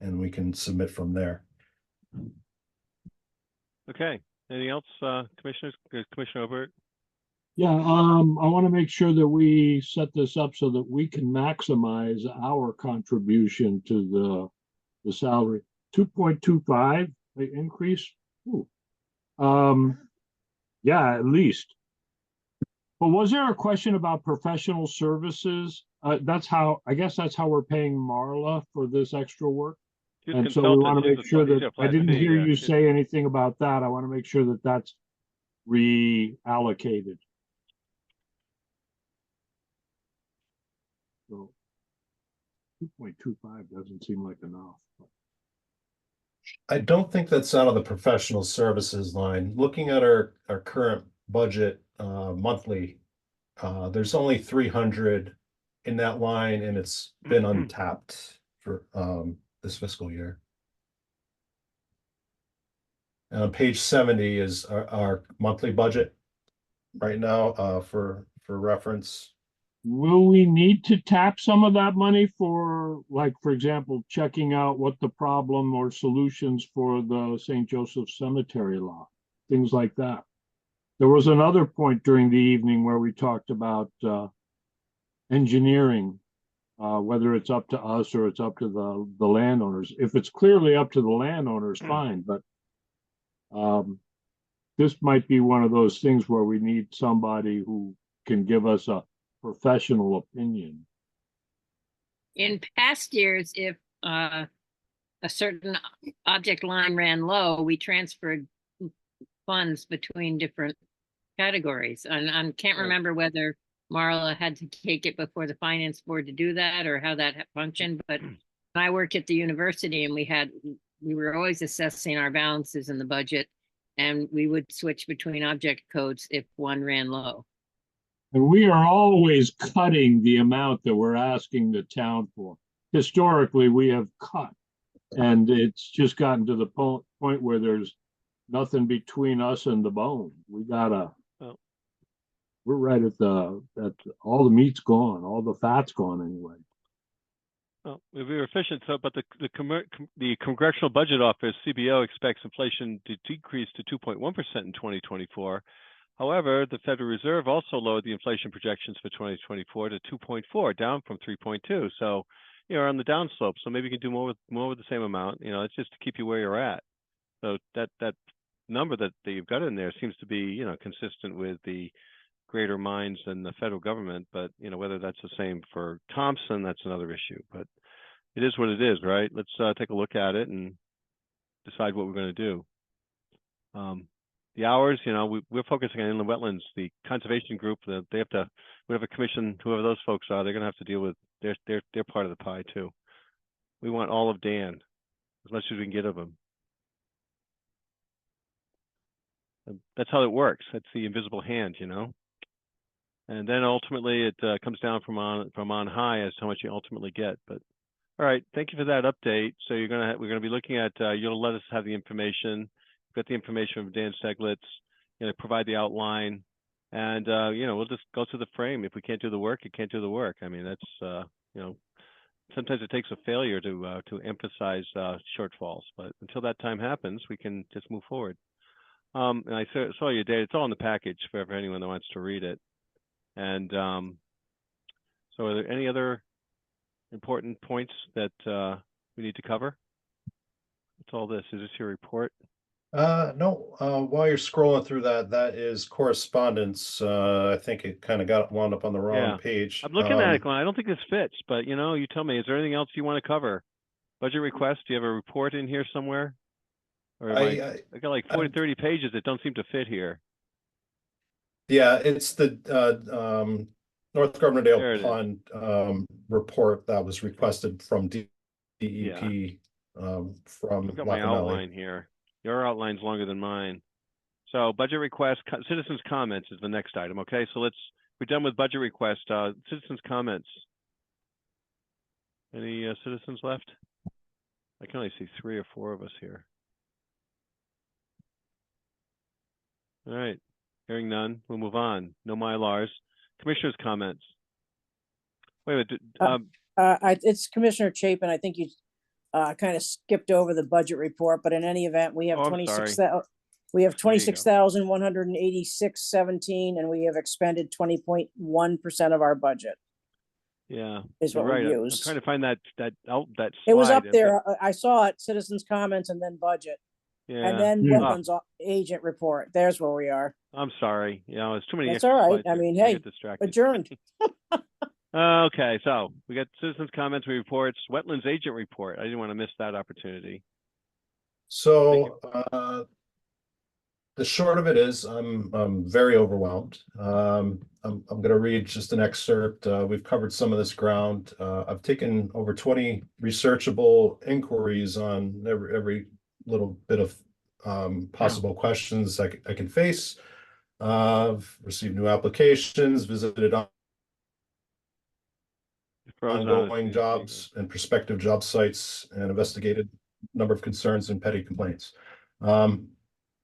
we can submit from there. Okay. Anything else, commissioners? Commissioner Obert? Yeah, I want to make sure that we set this up so that we can maximize our contribution to the salary. 2.25 increase. Ooh. Yeah, at least. But was there a question about professional services? I guess that's how we're paying Marla for this extra work. And so we want to make sure that I didn't hear you say anything about that. I want to make sure that that's reallocated. So 2.25 doesn't seem like enough. I don't think that's out of the professional services line. Looking at our current budget monthly, there's only 300 in that line, and it's been untapped for this fiscal year. And on page 70 is our monthly budget right now for reference. Will we need to tap some of that money for, like, for example, checking out what the problem or solutions for the St. Joseph Cemetery lot, things like that? There was another point during the evening where we talked about engineering, whether it's up to us or it's up to the landowners. If it's clearly up to the landowners, fine, but this might be one of those things where we need somebody who can give us a professional opinion. In past years, if a certain object line ran low, we transferred funds between different categories. And I can't remember whether Marla had to take it before the finance board to do that or how that functioned. But when I worked at the university, and we were always assessing our balances in the budget, and we would switch between object codes if one ran low. And we are always cutting the amount that we're asking the town for. Historically, we have cut, and it's just gotten to the point where there's nothing between us and the bone. We gotta, we're right at all the meat's gone, all the fat's gone anyway. Well, we were efficient, but the Congressional Budget Office, CBO, expects inflation to decrease to 2.1% in 2024. However, the Federal Reserve also lowered the inflation projections for 2024 to 2.4, down from 3.2. So, on the downslope. So maybe you can do more with the same amount. It's just to keep you where you're at. So that number that you've got in there seems to be, consistent with the greater minds than the federal government. But whether that's the same for Thompson, that's another issue. But it is what it is, right? Let's take a look at it and decide what we're going to do. The hours, you know, we're focusing on inland wetlands. The conservation group, they have to, whatever commission, whoever those folks are, they're going to have to deal with their part of the pie too. We want all of Dan, as much as we can get of him. And that's how it works. That's the invisible hand, you know. And then ultimately it comes down from on high as to how much you ultimately get. But all right, thank you for that update. So we're gonna be looking at you'll let us have the information. We've got the information from Dan Seglitz. You know, provide the outline, and you know, we'll just go through the frame. If we can't do the work, you can't do the work. I mean, that's you know, sometimes it takes a failure to emphasize shortfalls. But until that time happens, we can just move forward. And I saw your data. It's all in the package for anyone that wants to read it. And so are there any other important points that we need to cover? What's all this? Is this your report? No, while you're scrolling through that, that is correspondence. I think it kind of wound up on the wrong Yeah. page. I'm looking at it, Glenn. I don't think this fits, but you know, you tell me, is there anything else you want to cover? Budget request, do you have a report in here somewhere? Or I got like 40, 30 pages that don't seem to fit here. Yeah, it's the North There Gardnerdale it is. Pond report that was requested from DEP from I've got my Lockamelli. outline here. Your outline's longer than mine. So budget request, citizens comments is the next item. Okay, so we're done with budget request. Citizens comments. Any citizens left? I can only see 3 or 4 of us here. All right, hearing none, we'll move on. No Mylars. Commissioners' comments. Wait a minute. It's Commissioner Chapin. I think you kind of skipped over the budget report, but in any event, we have Oh, I'm 26,000. We have 26,186.17, and we have expended 20.1% of our budget. Yeah, Is what you're right. we I'm used. trying to find that slide. It was up there. I saw it, citizens comments and then budget. Yeah. And then wetlands agent report. There's where we are. I'm sorry. You know, it's too many. That's all right. slides I here. mean, I hey, get distracted. adjourned. Okay, so we got citizens comments, reports, wetlands agent report. I didn't want to miss that opportunity. So the short of it is I'm very overwhelmed. I'm going to read just an excerpt. We've covered some of this ground. I've taken over 20 researchable inquiries on every little bit of possible questions I can face. I've received new applications, visited ongoing jobs and prospective job sites, and investigated a number of concerns and petty complaints. The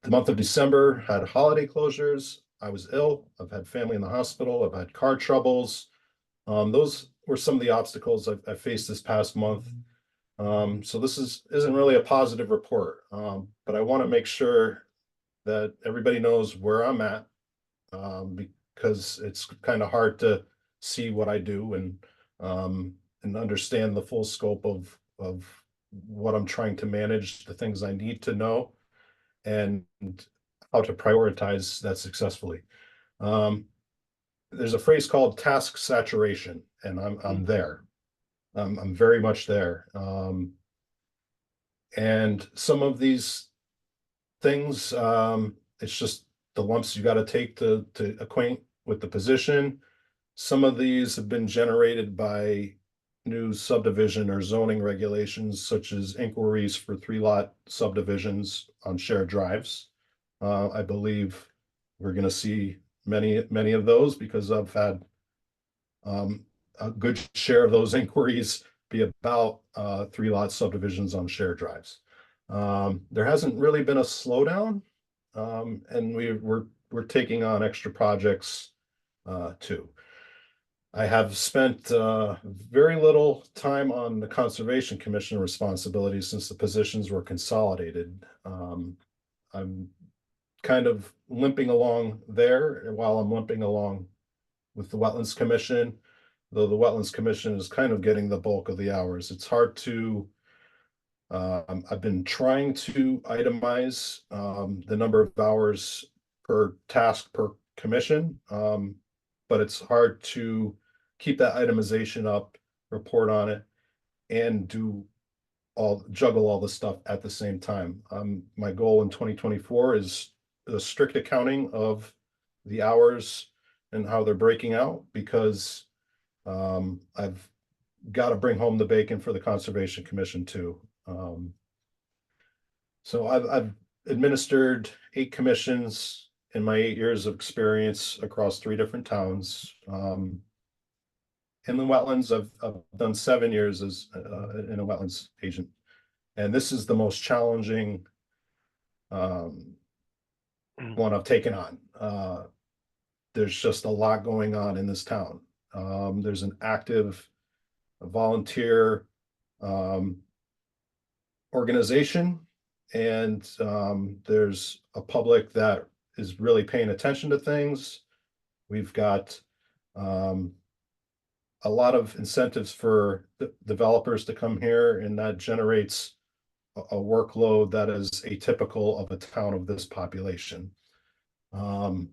month of December had holiday closures. I was ill. I've had family in the hospital. I've had car troubles. Those were some of the obstacles I faced this past month. So this isn't really a positive report, but I want to make sure that everybody knows where I'm at, because it's kind of hard to see what I do and understand the full scope of what I'm trying to manage, the things I need to know, and how to prioritize that successfully. There's a phrase called task saturation, and I'm there. I'm very much there. And some of these things, it's just the lumps you got to take to acquaint with the position. Some of these have been generated by new subdivision or zoning regulations, such as inquiries for 3-lot subdivisions on shared drives. I believe we're going to see many of those, because I've had a good share of those inquiries be about 3-lot subdivisions on shared drives. There hasn't really been a slowdown, and we're taking on extra projects too. I have spent very little time on the Conservation Commission responsibilities since the positions were consolidated. I'm kind of limping along there while I'm limping along with the Wetlands Commission, though the Wetlands Commission is kind of getting the bulk of the hours. It's hard to, I've been trying to itemize the number of hours per task per commission, but it's hard to keep that itemization up, report on it, and juggle all the stuff at the same time. My goal in 2024 is a strict accounting of the hours and how they're breaking out, because I've got to bring home the bacon for the Conservation Commission too. So I've administered 8 commissions in my 8 years of experience across 3 different towns. In the wetlands, I've done 7 years as in a wetlands agent, and this is the most challenging one I've taken on. There's just a lot going on in this town. There's an active volunteer organization, and there's a public that is really paying attention to things. We've got a lot of incentives for the developers to come here, and that generates a workload that is atypical of a town of this population. I'm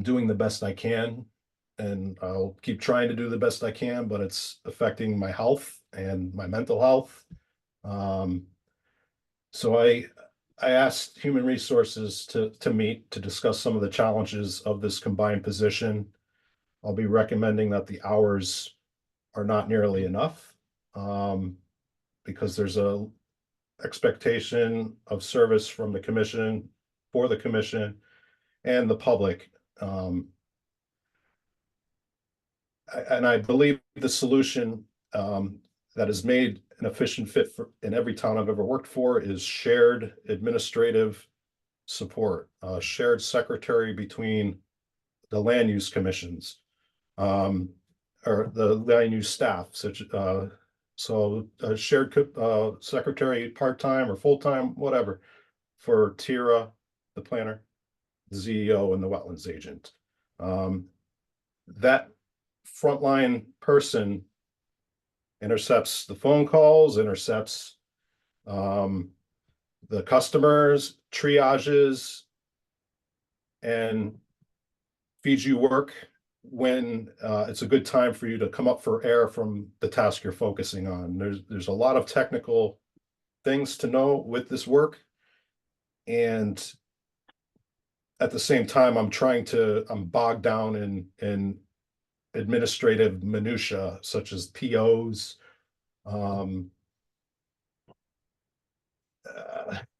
doing the best I can, and I'll keep trying to do the best I can, but it's affecting my health and my mental health. So I asked Human Resources to meet to discuss some of the challenges of this combined position. I'll be recommending that the hours are not nearly enough, because there's a expectation of service from the commission, for the commission and the public. And I believe the solution that has made an efficient fit in every town I've ever worked for is shared administrative support, shared secretary between the land use commissions, or the land use staff, so a shared secretary, part-time or full-time, whatever, for Tira, the planner, the CEO, and the wetlands agent. That frontline person intercepts the phone calls, intercepts the customers, triages, and feeds you work when it's a good time for you to come up for air from the task you're focusing on. There's a lot of technical things to know with this work, and at the same time, I'm bogged down in administrative minutia such as POs,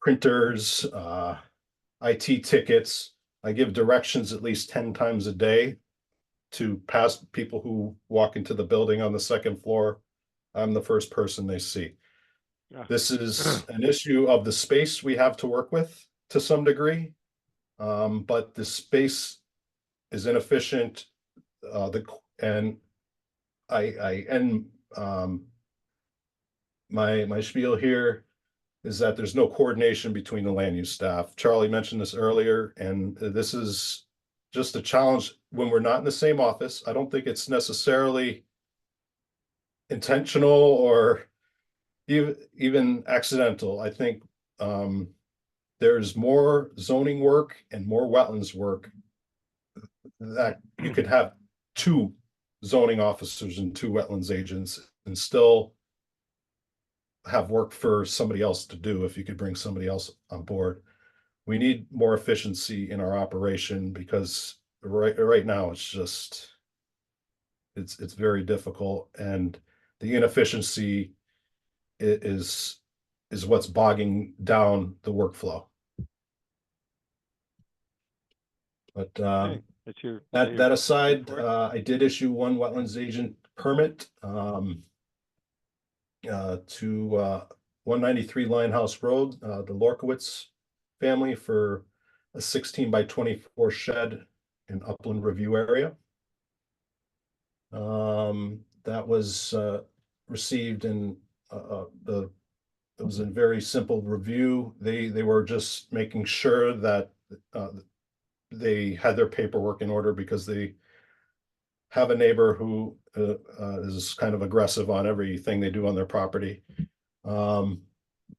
printers, IT tickets. I give directions at least 10 times a day to past people who walk into the building on the second floor. I'm the first person they see. This is an issue of the space we have to work with to some degree, but the space is inefficient. And I end my spiel here is that there's no coordination between the land use staff. Charlie mentioned this earlier, and this is just a challenge when we're not in the same office. I don't think it's necessarily intentional or even accidental. I think there's more zoning work and more wetlands work that you could have 2 zoning officers and 2 wetlands agents and still have work for somebody else to do if you could bring somebody else on board. We need more efficiency in our operation, because right now it's very difficult, and the inefficiency is what's bogging down the workflow. But that aside, I did issue 1 wetlands agent permit to 193 Linehouse Road, the Lorkowitz family, for a 16 by 24 shed in Upland Review area. That was received in it was a very simple review. They were just making sure that they had their paperwork in order, because they have a neighbor who is kind of aggressive on everything they do on their property.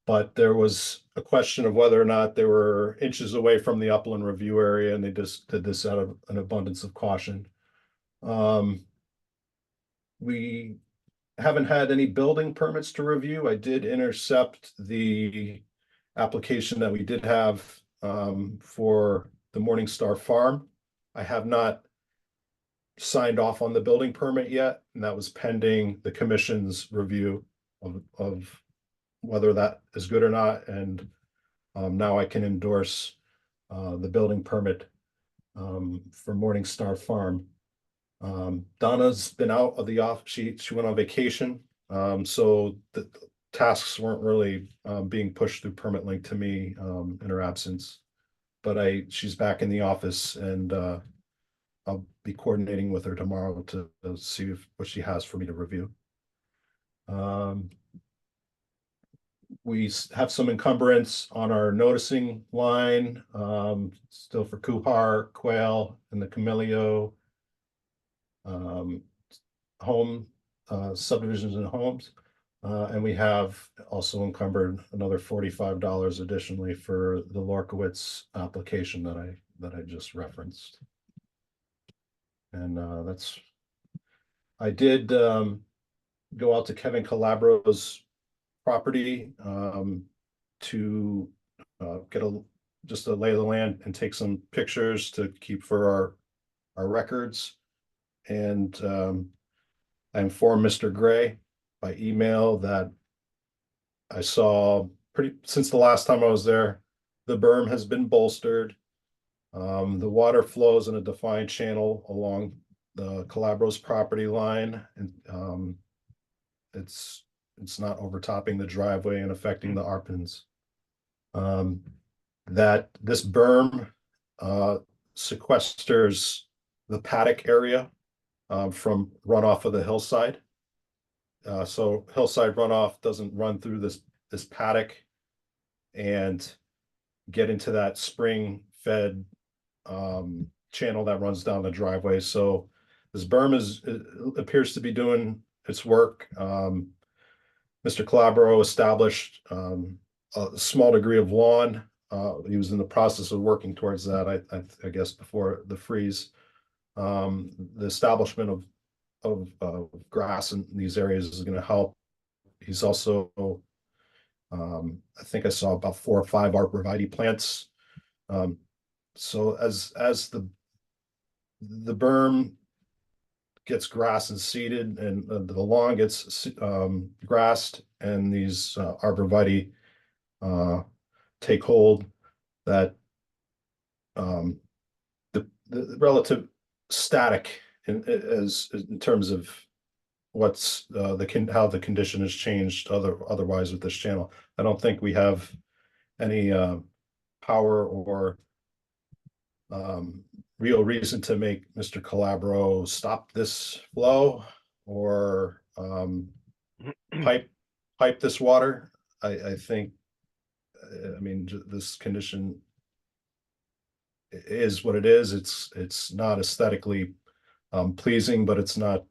But there was a question of whether or not they were inches away from the Upland Review area, and they just did this out of an abundance of caution. We haven't had any building permits to review. I did intercept the application that we did have for the Morningstar Farm. I have not signed off on the building permit yet, and that was pending the commission's review of whether that is good or not. And now I can endorse the building permit for Morningstar Farm. Donna's been out of the office. She went on vacation, so the tasks weren't really being pushed through Permit Link to me in her absence. But she's back in the office, and I'll be coordinating with her tomorrow to see what she has for me to review. We have some encumbrance on our noticing line, still for Kuhar, Quail, and the Camellia home subdivisions and homes. And we have also encumbered another $45 additionally for the Lorkowitz application that I just referenced. And I did go out to Kevin Calabro's property to get just a lay of the land and take some pictures to keep for our records. And I informed Mr. Gray by email that I saw since the last time I was there, the berm has been bolstered. The water flows in a defined channel along the Calabro's property line, and it's not overtopping the driveway and affecting the Arpins. That this berm sequesters the paddock area from runoff of the hillside. So hillside runoff doesn't run through this paddock and get into that spring-fed channel that runs down the driveway. So this berm appears to be doing its work. Mr. Calabro established a small degree of lawn. He was in the process of working towards that, I guess, before the freeze. The establishment of grass in these areas is going to help. He's also, I think I saw about 4 or 5 arborvitae plants. So as the berm gets grass and seeded, and the lawn gets grassed, and these arborvitae take hold, that the relative static in terms of what's how the condition has changed otherwise with this channel. I don't think we have any power or real reason to make Mr. Calabro stop this flow or pipe this water. I think, I mean, this condition is what it is. It's not aesthetically pleasing, but it's not,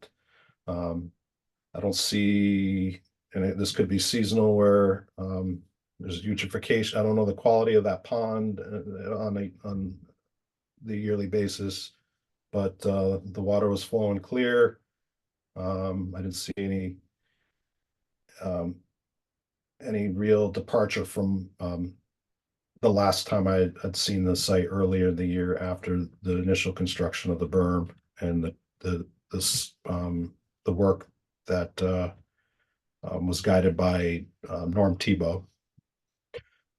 I don't see, and this could be seasonal where there's eutrophication. I don't know the quality of that pond on the yearly basis, but the water was flowing clear. I didn't see any real departure from the last time I had seen the site earlier in the year after the initial construction of the berm and the work that was guided by Norm Tebow.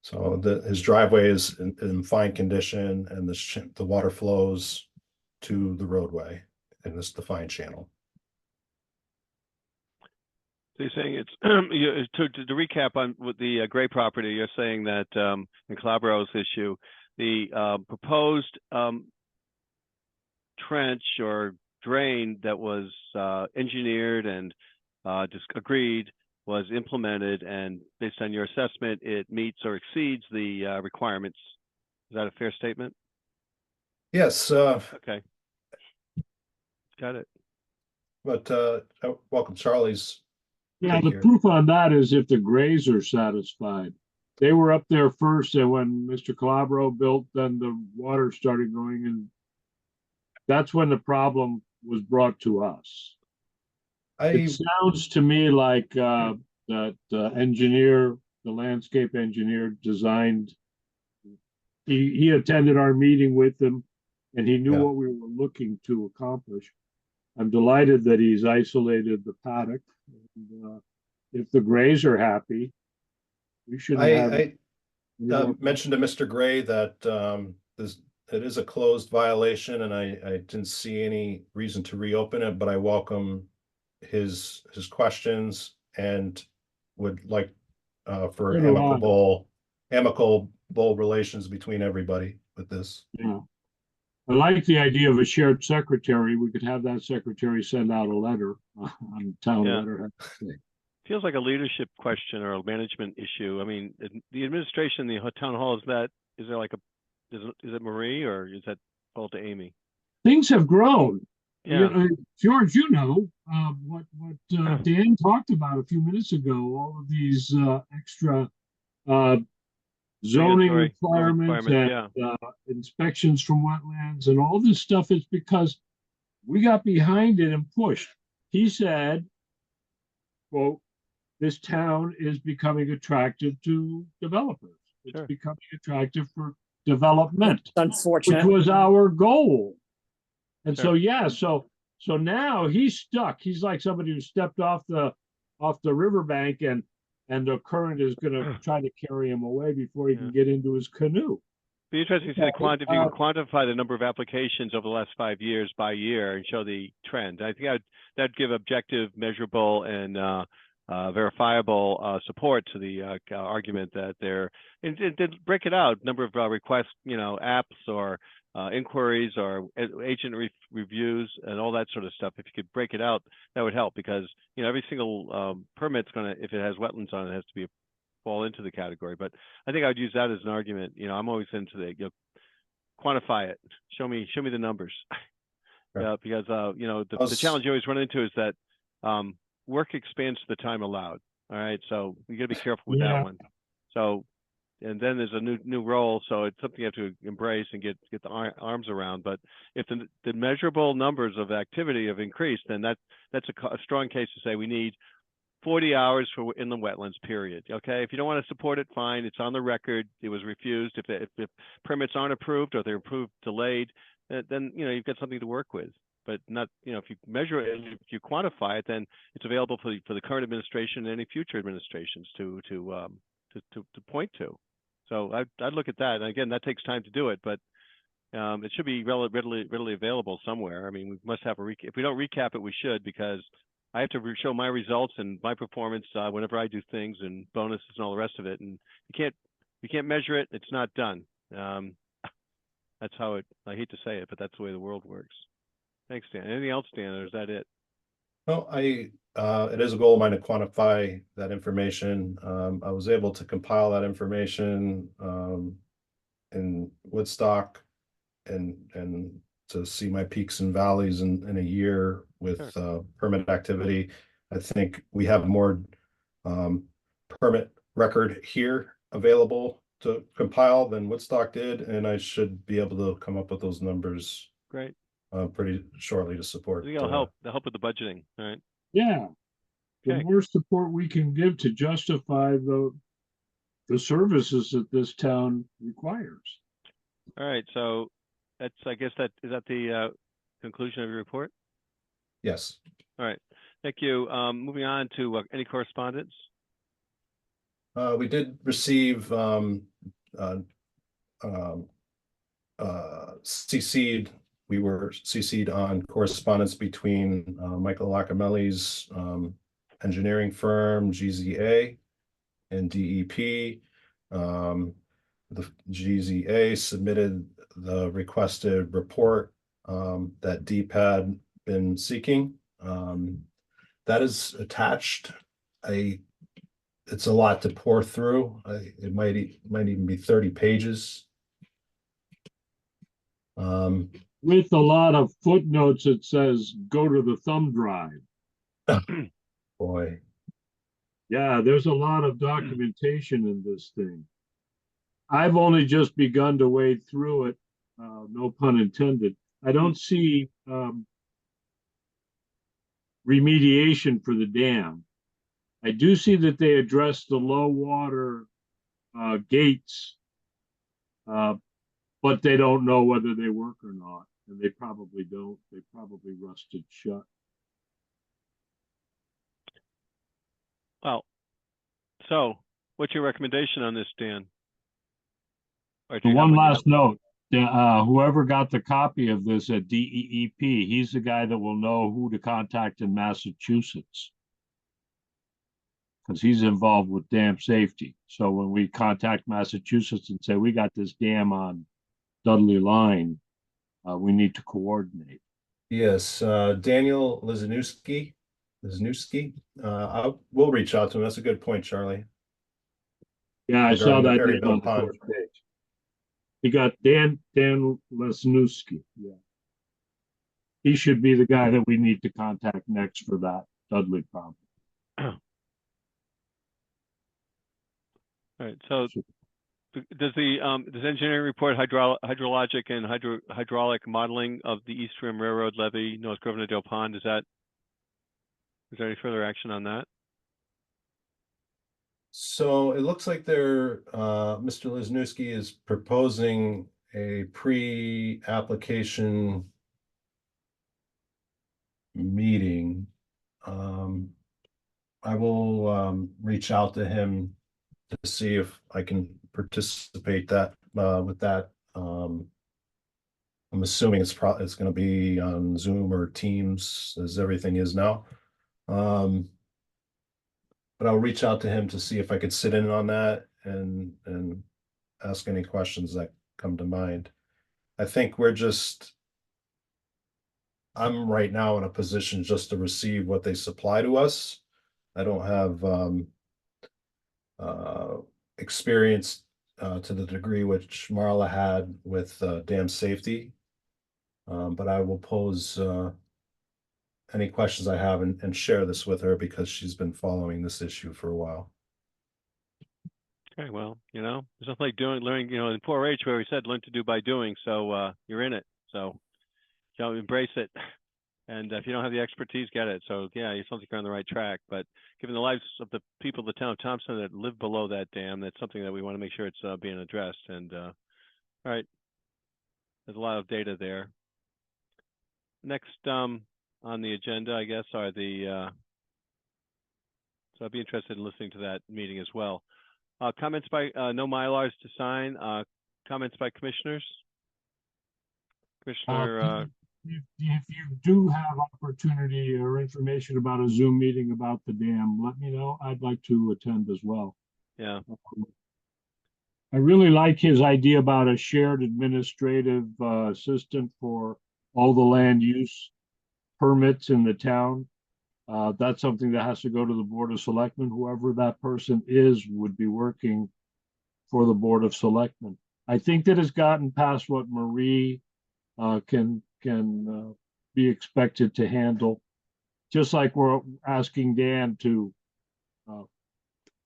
So his driveway is in fine condition, and the water flows to the roadway in this defined channel. So you're saying it's to recap on with the Gray property, you're saying that in Calabro's issue, the proposed trench or drain that was engineered and just agreed was implemented, and based on your assessment, it meets or exceeds the requirements. Is that a fair statement? Yes. Okay. Got it. But welcome, Charlie's. Yeah, the proof on that is if the Grays are satisfied. They were up there first, and when Mr. Calabro built, then the water started going, and that's when the problem was brought to us. It sounds to me like that engineer, the landscape engineer designed, he attended our meeting with them and he knew Yeah. what we were looking to accomplish. I'm delighted that he's isolated the paddock. And, if the Grays are happy, we shouldn't have I any more. mentioned to Mr. Gray that it is a closed violation, and I didn't see any reason to reopen it, but I welcome his questions and would like for So do I. amicable relations between everybody with this. Yeah. I like the idea of a shared secretary. We could have that secretary send out a letter on town Yeah. letterhead. Feels like a leadership question or a management issue. I mean, the administration, the town hall, is there like is it Marie or is that called to Amy? Things have grown. Yeah. George, what Dan talked about a few minutes ago, all of these extra zoning requirements and inspections from wetlands and all this stuff is because we got behind it and pushed. He said, quote, this town is becoming attractive to developers. It's becoming attractive for development. That's unfortunate. Which was our goal. And so now he's stuck. He's like somebody who stepped off the riverbank and the current is going to try to carry him away before he can get into his canoe. Be interesting to see if you can quantify the number of applications over the last 5 years by year and show the trend. I think that'd give objective, measurable, and verifiable support to the argument that and break it out, number of requests, apps or inquiries or agent reviews and all that sort of stuff. If you could break it out, that would help because, every single permit's if it has wetlands on it, has to fall into the category. But I think I'd use that as an argument. I'm always into quantify it. Show me the numbers. Because, the challenge you always run into is that work expands the time allowed. All right. So you got to be careful with that one. So, and then there's a new role. So it's something you have to embrace and get the arms around. But if the measurable numbers of activity have increased, then that's a strong case to say we need 40 hours for in the wetlands period. Okay. If you don't want to support it, fine. It's on the record. It was refused. If permits aren't approved or they're approved delayed, then, you've got something to work with. But not, if you measure it, if you quantify it, then it's available for the current administration and any future administrations to point to. So I'd look at that. And again, that takes time to do it, but it should be readily available somewhere. I mean, we must have if we don't recap it, we should, because I have to show my results and my performance whenever I do things and bonuses and all the rest of it. And you can't measure it. It's not done. That's how I hate to say it, but that's the way the world works. Thanks, Dan. Anything else, Dan, or is that it? No, it is a goal of mine to quantify that information. I was able to compile that information in Woodstock and to see my peaks and valleys in a year with permit activity. I think we have more permit record here available to compile than Woodstock did, and I should be able to come up with those numbers. Great. Pretty shortly to support. I think it'll help. They'll help with the budgeting. All right. Yeah. The more support we can give to justify the services that this town requires. All right. So is that the conclusion of your report? Yes. All right. Thank you. Moving on to any correspondence? We did receive CC'd. We were CC'd on correspondence between Michael Lacamelli's engineering firm, GZA, and DEP. The GZA submitted the requested report that DEP had been seeking. That is attached. It's a lot to pour through. It might even be 30 pages. With a lot of footnotes, it says, go to the thumb drive. Boy. Yeah, there's a lot of documentation in this thing. I've only just begun to wade through it, no pun intended. I don't see remediation for the dam. I do see that they addressed the low water gates, but they don't know whether they work or not. And they probably don't. They probably rusted shut. Well, so what's your recommendation on this, Dan? Or do And you have one one? last note, whoever got the copy of this at DEEP, he's the guy that will know who to contact in Massachusetts. Because he's involved with dam safety. So when we contact Massachusetts and say, we got this dam on Dudley Line, we need to coordinate. Yes, Daniel Lizanewski. We'll reach out to him. That's a good point, Charlie. Yeah, I saw Regarding the that name Perryville on the Pond. first page. You got Dan Lesniewski. Yeah. He should be the guy that we need to contact next for that Dudley problem. All right. So does engineering report hydrologic and hydraulic modeling of the East Rim Railroad levee, North Grosvenor Pond? Is there any further action on that? So it looks like Mr. Lizanewski is proposing a pre-application meeting. I will reach out to him to see if I can participate with that. I'm assuming it's going to be on Zoom or Teams, as everything is now. But I'll reach out to him to see if I could sit in on that and ask any questions that come to mind. I think I'm right now in a position just to receive what they supply to us. I don't have experience to the degree which Marla had with dam safety. But I will pose any questions I have and share this with her because she's been following this issue for a while. Okay, well, there's nothing like learning, in 4-H where we said learn to do by doing. So you're in it. So embrace it. And if you don't have the expertise, get it. So yeah, you sound like you're on the right track. But given the lives of the people of the town of Thompson that live below that dam, that's something that we want to make sure it's being addressed. And all right, there's a lot of data there. Next on the agenda, I guess, are the. So I'd be interested in listening to that meeting as well. Comments by no Mylars to sign. Comments by commissioners. Commissioner. If you do have opportunity or information about a Zoom meeting about the dam, let me know. I'd like to attend as well. Yeah. I really like his idea about a shared administrative assistant for all the land use permits in the town. That's something that has to go to the Board of Selectmen. Whoever that person is would be working for the Board of Selectmen. I think that has gotten past what Marie can be expected to handle. Just like we're asking Dan to,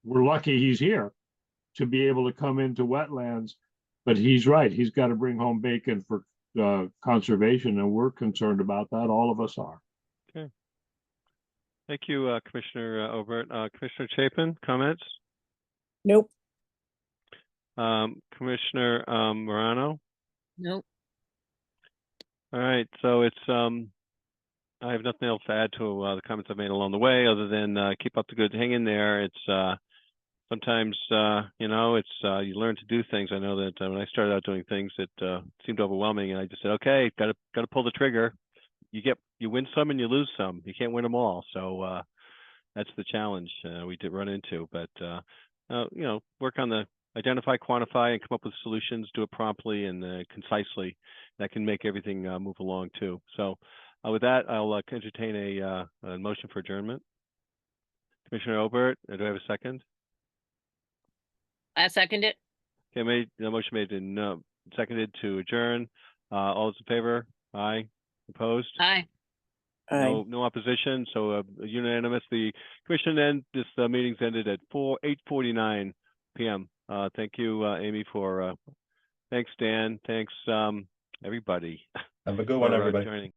we're lucky he's here to be able to come into wetlands, but he's right. He's got to bring home bacon for conservation, and we're concerned about that. All of us are. Okay. Thank you, Commissioner Obert. Commissioner Chapin, comments? Nope. Commissioner Morano? Nope. All right, so it's I have nothing else to add to the comments I've made along the way, other than keep up the good, hang in there. It's sometimes it's you learn to do things. I know that when I started out doing things, it seemed overwhelming, and I just said, okay, got to pull the trigger. You win some and you lose some. You can't win them all. So that's the challenge we did run into. But work on the identify, quantify, and come up with solutions. Do it promptly and concisely. That can make everything move along too. So with that, I'll entertain a motion for adjournment. Commissioner Obert, do I have a second? I second it. Okay, motion made and seconded to adjourn. All those in favor? Aye. Opposed? Aye. No opposition. So unanimous. The commission and this meeting's ended at 8:49 p.m. Thank you, Amy, for thanks, Dan. Thanks, everybody. Have a good one, everybody. Joining.